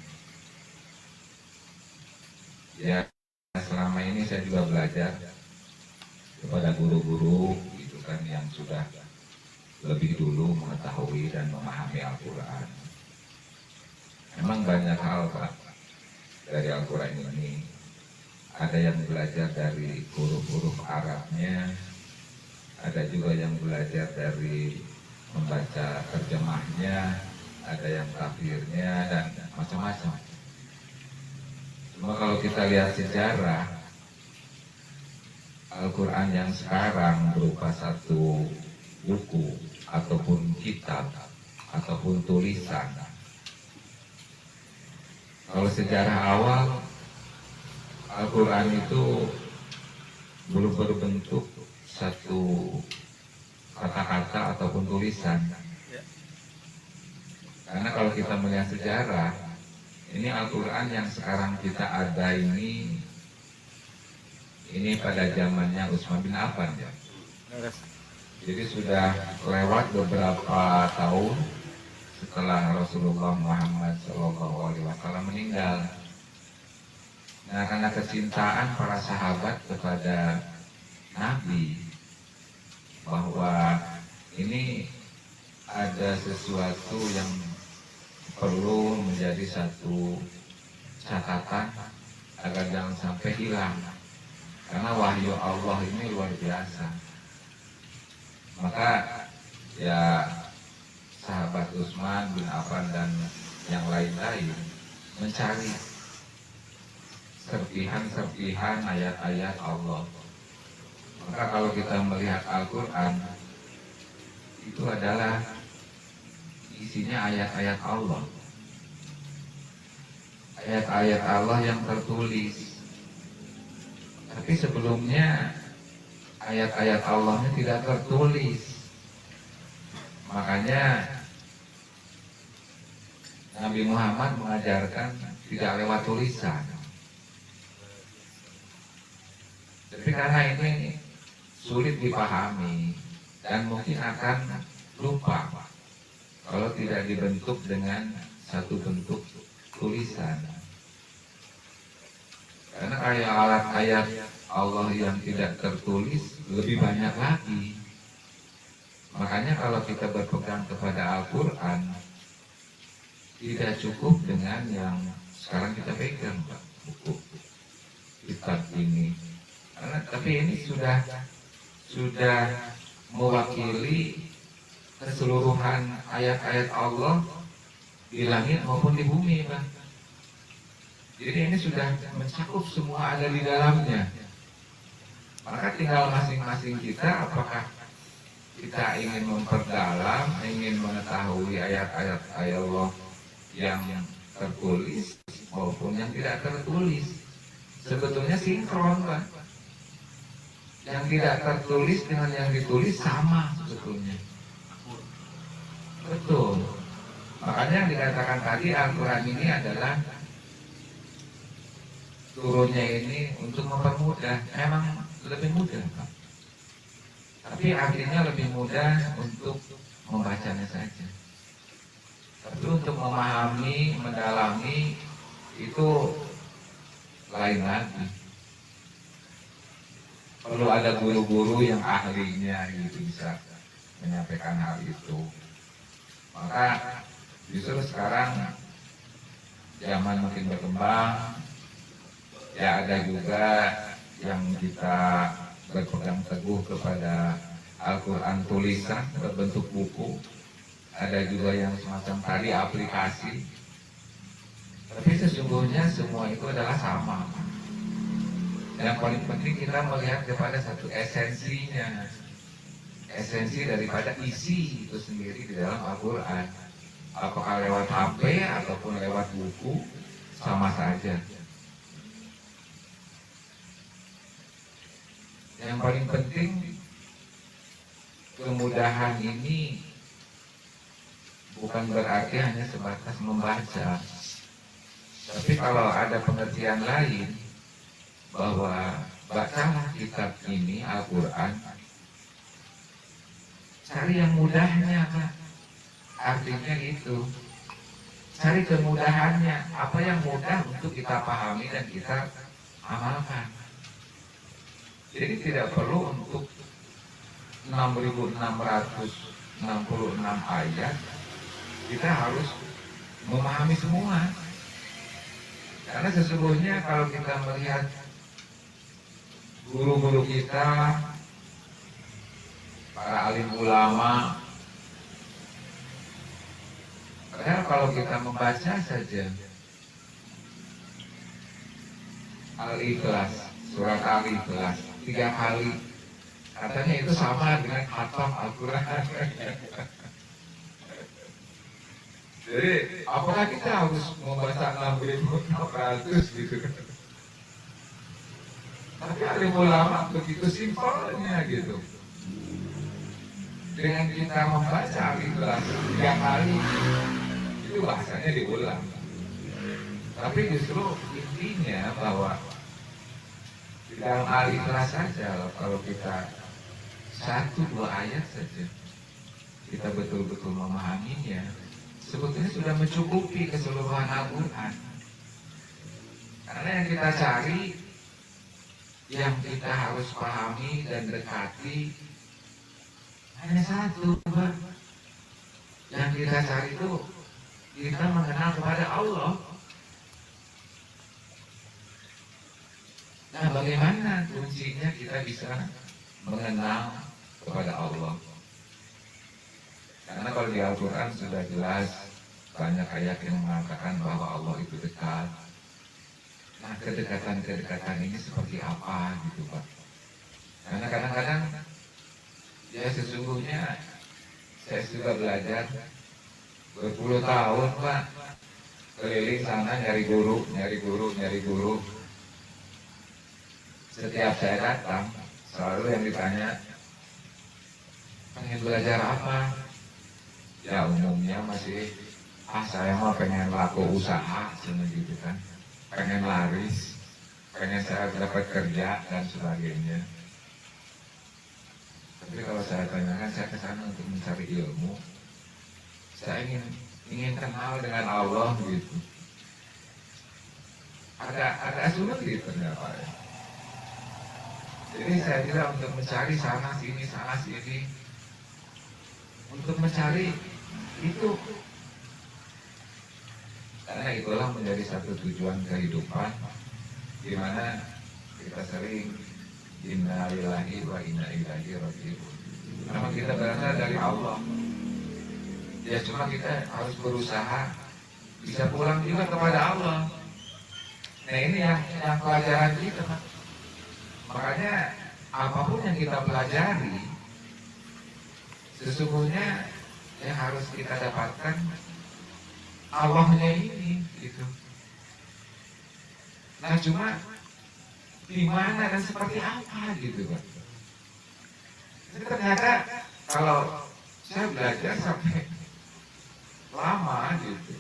Ya, selama ini saya juga belajar kepada guru-guru yang sudah lebih dulu mengetahui dan memahami Al-Quran. Memang banyak hal Pak dari Al-Quran ini. Ada yang belajar dari huruf-huruf Arabnya, ada juga yang belajar dari membaca terjemahnya, ada yang tafsirnya dan macam-macam. kita lihat sejarah, Al-Quran yang sekarang berupa satu buku ataupun kitab ataupun tulisan. Kalau sejarah awal, Al-Quran itu belum berbentuk satu kata-kata ataupun tulisan. Karena kalau kita melihat sejarah, ini Al-Quran yang sekarang kita ada ini pada zamannya Utsman bin Affan ya. Jadi sudah lewat beberapa tahun setelah Rasulullah Muhammad SAW meninggal. Nah, karena kecintaan para sahabat kepada Nabi, bahwa ini ada sesuatu yang perlu menjadi satu catatan agar jangan sampai hilang, karena wahyu Allah ini luar biasa. Maka ya sahabat Utsman bin Affan dan yang lain-lain mencari serpihan-serpihan ayat-ayat Allah. Maka kalau kita melihat Al-Quran, itu adalah isinya ayat-ayat Allah. Ayat-ayat Allah yang tertulis. Tapi sebelumnya ayat-ayat Allahnya tidak tertulis. Makanya Nabi Muhammad mengajarkan tidak lewat tulisan. Tapi karena ini sulit dipahami dan mungkin akan lupa kalau tidak dibentuk dengan satu bentuk tulisan. Karena ayat Allah yang tidak tertulis lebih banyak lagi. Makanya kalau kita berpegang kepada Al-Quran, tidak cukup dengan yang sekarang kita pegang, buku kitab ini. Tapi ini sudah mewakili keseluruhan ayat-ayat Allah di langit maupun di bumi, Pak. Jadi ini sudah mencakup semua ada di dalamnya. Maka tinggal masing-masing kita, apakah kita ingin memperdalam, ingin mengetahui ayat-ayat Allah yang tertulis maupun yang tidak tertulis. Sebetulnya sinkron, Pak. Yang tidak tertulis dengan yang ditulis sama sebetulnya. Betul. Makanya yang dikatakan tadi Al-Quran ini adalah turunnya ini untuk mempermudah. Memang lebih mudah, Pak. Tapi artinya lebih mudah untuk membacanya saja. Tapi untuk memahami, mendalami itu lain lagi. Perlu ada guru-guru yang ahlinya gitu bisa menyampaikan hal itu. Maka justru sekarang zaman makin berkembang, ya ada juga yang kita berpegang teguh kepada Al-Quran tulisan berbentuk buku, ada juga yang semacam tadi aplikasi. Tapi sesungguhnya semua itu adalah sama. Yang paling penting kita melihat kepada satu esensinya, esensi daripada isi itu sendiri di dalam Al-Quran. Apakah lewat HP ataupun lewat buku, sama saja. Yang paling penting, kemudahan ini bukan berarti hanya sebatas membaca. Tapi kalau ada pengertian lain, bahwa bacalah kitab ini, Al-Quran, cari yang mudahnya, Pak. Artinya itu, cari kemudahannya, apa yang mudah untuk kita pahami dan kita amalkan. Jadi tidak perlu untuk 6.666 ayat kita harus memahami semua. Karena sesungguhnya kalau kita melihat guru-guru kita, para alim ulama, padahal kalau kita membaca saja Al-Ikhlas, surat Al-Ikhlas 3 kali. Katanya itu sama dengan khatam Al-Quran. Jadi apakah kita harus membaca 6.600 gitu? Tapi alim ulama begitu simpelnya gitu. Dengan kita membaca Al-Ikhlas 3 kali, itu bahasanya diulang. Tapi justru intinya bahwa di dalam Al-Ikhlas saja, kalau kita 1-2 ayat saja kita betul-betul memahaminya, sebetulnya sudah mencukupi keseluruhan Al-Quran. Karena yang kita cari, yang kita harus pahami dan dekati hanya satu, Pak. Yang kita cari itu kita mengenal kepada Allah. Nah, bagaimana kuncinya kita bisa mengenal kepada Allah? Karena kalau di Al-Quran sudah jelas banyak ayat yang mengatakan bahwa Allah itu dekat. Nah, kedekatan-kedekatan ini seperti apa gitu, Pak? Karena kadang-kadang ya sesungguhnya saya sudah belajar berpuluh tahun, Pak, keliling sana nyari guru. Setiap saya datang selalu yang ditanya, pengen belajar apa? Ya umumnya masih saya mah pengen laku usaha gitu kan, pengen laris, pengen saya dapat kerja dan sebagainya. Tapi kalau saya tanyakan, saya ke sana untuk mencari ilmu. Saya ingin kenal dengan Allah gitu. Agak sulit gitu ternyata. Jadi saya bilang untuk mencari sana sini, untuk mencari itu, karena itulah menjadi satu tujuan kehidupan, di mana kita sering inna lillahi wa inna ilaihi raji'un. Nama kita berasal dari Allah. Ya cuma kita harus berusaha bisa pulang juga kepada Allah. Nah ini yang pelajaran kita, Pak. Makanya apapun yang kita pelajari, sesungguhnya yang harus kita dapatkan Allahnya ini gitu. Nah cuma di mana dan seperti apa gitu, Pak. Jadi ternyata kalau saya belajar sampai lama gitu,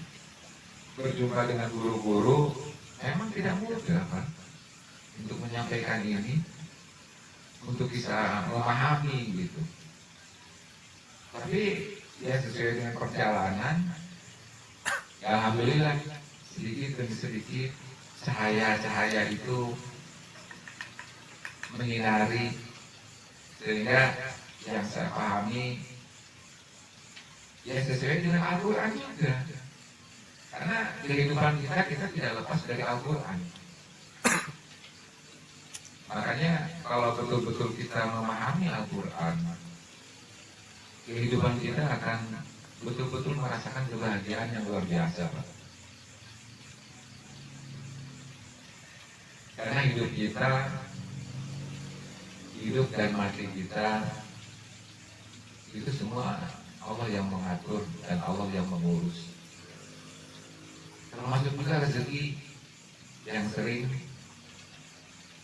berjumpa dengan guru-guru, memang tidak mudah, Pak, untuk menyampaikan ini, untuk bisa memahami gitu. Tapi ya sesuai dengan perjalanan, ya alhamdulillah sedikit demi sedikit cahaya-cahaya itu menyinari, sehingga yang saya pahami ya sesuai dengan Al-Quran juga. Karena kehidupan kita tidak lepas dari Al-Quran. Makanya kalau betul-betul kita memahami Al-Quran, kehidupan kita akan betul-betul merasakan kebahagiaan yang luar biasa, Pak. Karena hidup kita, hidup dan mati kita, itu semua Allah yang mengatur dan Allah yang mengurus. Termasuk juga rezeki yang sering,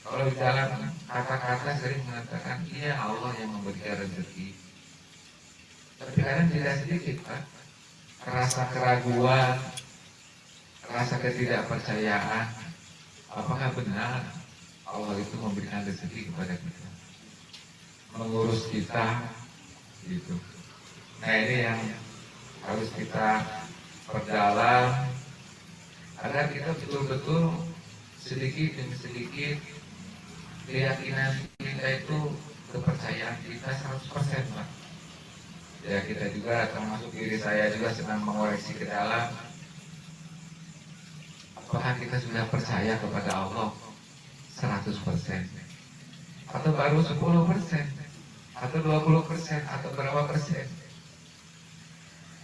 kalau di dalam kata-kata sering mengatakan, iya Allah yang memberikan rezeki. Tapi kadang tidak sedikit, Pak, rasa keraguan, rasa ketidakpercayaan, apakah benar Allah itu memberikan rezeki kepada kita, mengurus kita, gitu. Nah ini yang harus kita perdalam, agar kita betul-betul sedikit demi sedikit keyakinan kita itu, kepercayaan kita 100%, Pak. Ya kita juga, termasuk diri saya juga sedang mengoreksi ke dalam, apakah kita sudah percaya kepada Allah 100%, atau baru 10%, atau 20%, atau berapa persen?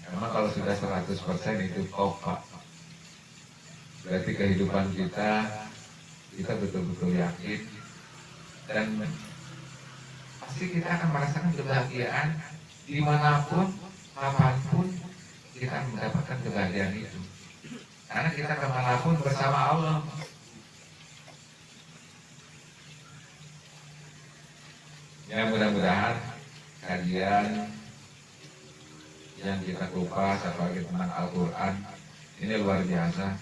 Karena kalau sudah 100% itu top, Pak. Berarti kehidupan kita kita betul-betul yakin dan pasti kita akan merasakan kebahagiaan dimanapun, kapanpun kita akan mendapatkan kebahagiaan itu. Karena kita kemanapun bersama Allah. Ya mudah-mudahan kajian yang kita kupas apalagi tentang Al-Quran ini luar biasa.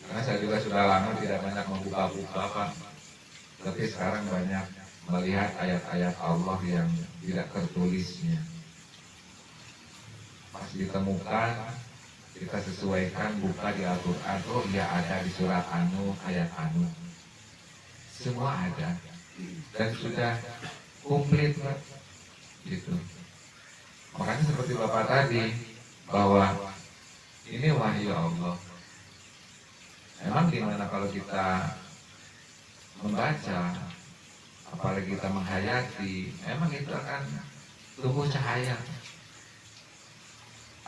Karena saya juga sudah lama tidak banyak membuka-buka Pak. Tapi sekarang banyak melihat ayat-ayat Allah yang tidak tertulisnya. Pas ditemukan, kita sesuaikan buka di Al-Quran. Oh iya ada di surat Anu, ayat Anu. Semua ada. Dan sudah komplit Pak. Gitu. Makanya seperti Bapak tadi, bahwa ini wahyu Allah. Emang gimana kalau kita membaca, apalagi kita menghayati, emang itu akan tumbuh cahaya,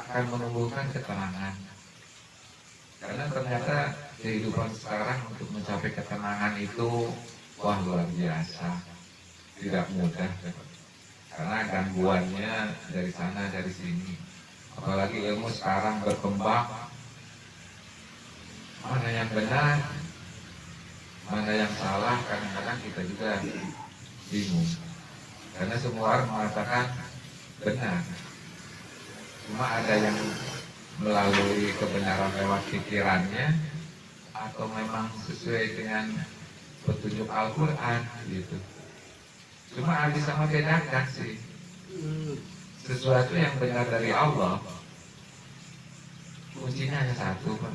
akan menumbuhkan ketenangan. Karena ternyata kehidupan sekarang untuk mencapai ketenangan itu wah luar biasa, tidak mudah. Karena gangguannya dari sana dari sini. Apalagi ilmu sekarang berkembang. Mana yang benar, mana yang salah, kadang-kadang kita juga bingung. Karena semua orang mengatakan benar. Cuma ada yang melalui kebenaran lewat pikirannya, atau memang sesuai dengan petunjuk Al-Quran gitu. Cuma bisa membedakan sih. Sesuatu yang benar dari Allah, kuncinya hanya satu Pak.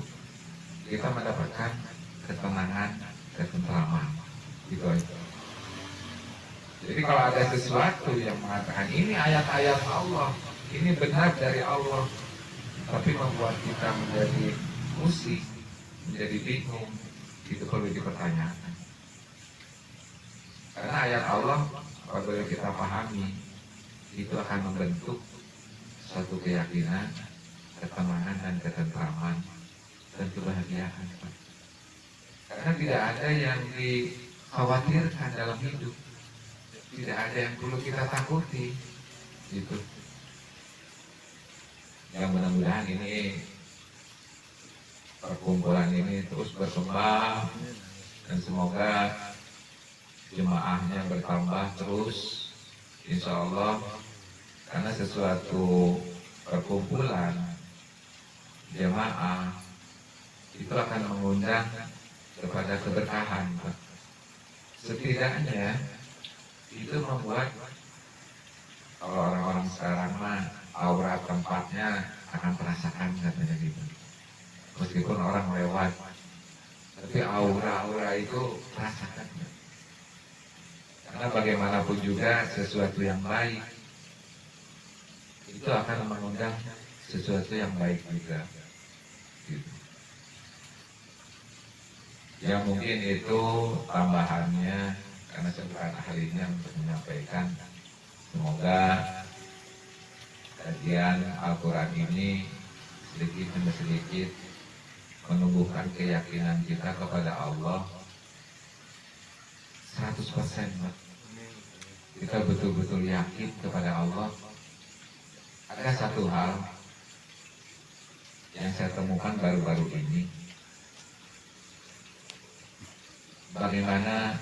Kita mendapatkan ketenangan, ketentraman, gitu aja. Jadi kalau ada sesuatu yang mengatakan ini ayat-ayat Allah, ini benar dari Allah, tapi membuat kita menjadi musik, menjadi bingung, itu perlu dipertanyakan. Karena ayat Allah, apabila kita pahami, itu akan membentuk suatu keyakinan, ketenangan dan ketentraman dan kebahagiaan. Karena tidak ada yang dikhawatirkan dalam hidup, tidak ada yang perlu kita takuti, gitu. Yang mudah-mudahan ini perkumpulan ini terus berkembang dan semoga jemaahnya bertambah terus, insya Allah. Karena sesuatu perkumpulan jemaah itu akan mengundang kepada keberkahan. Setidaknya itu membuat kalau orang-orang sekarang mah aura tempatnya akan terasakan katanya gitu. Meskipun orang lewat, tapi aura-aura itu terasakan. Karena bagaimanapun juga sesuatu yang baik itu akan mengundang sesuatu yang baik juga. Gitu. Ya mungkin itu tambahannya, karena saya bukan ahlinya untuk menyampaikan. Semoga kajian Al-Quran ini sedikit demi sedikit menumbuhkan keyakinan kita kepada Allah 100%. Kita betul-betul yakin kepada Allah. Ada satu hal yang saya temukan baru-baru ini, bagaimana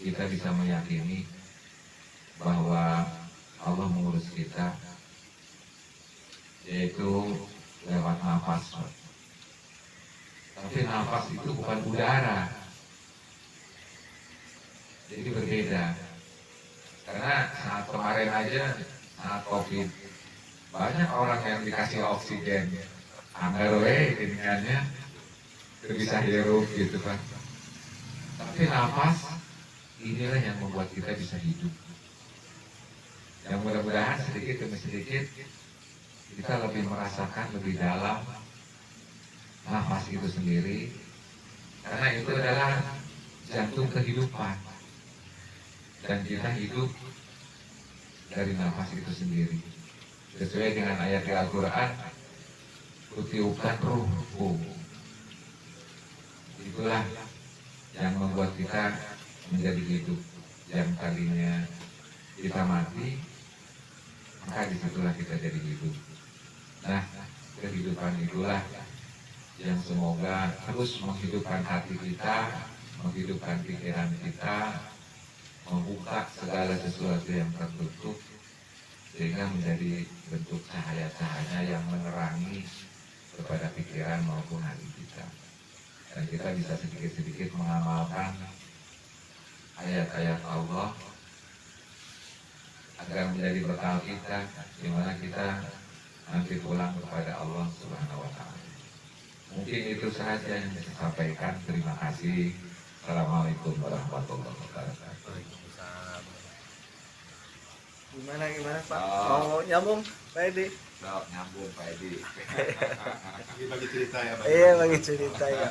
kita bisa meyakini bahwa Allah mengurus kita, yaitu lewat nafas. Tapi nafas itu bukan udara, jadi berbeda. Karena saat kemarin aja, saat COVID, banyak orang yang dikasih oksigen, anggarwe dengannya bisa hirup gitu kan. Tapi nafas inilah yang membuat kita bisa hidup. Yang mudah-mudahan sedikit demi sedikit kita lebih merasakan lebih dalam nafas itu sendiri, karena itu adalah jantung kehidupan dan kita hidup dari nafas itu sendiri. Sesuai dengan ayat di Al-Quran, kutiupkan ruhku. Itulah yang membuat kita menjadi hidup. Yang tadinya kita mati, maka disitulah kita jadi hidup. Nah, kehidupan itulah yang semoga terus menghidupkan hati kita, menghidupkan pikiran kita, membuka segala sesuatu yang tertutup, sehingga menjadi bentuk cahaya-cahaya yang menerangi kepada pikiran maupun hati kita. Dan kita bisa sedikit-sedikit mengamalkan ayat-ayat Allah agar menjadi bekal kita, di mana kita nanti pulang kepada Allah Subhanahu wa Ta'ala. Mungkin itu saja yang saya sampaikan. Terima kasih. Assalamualaikum warahmatullahi wabarakatuh. Gimana Pak? Mau nyambung Pak Edi? Nyambung Pak Edi. Bagi cerita ya Pak. Iya bagi cerita ya.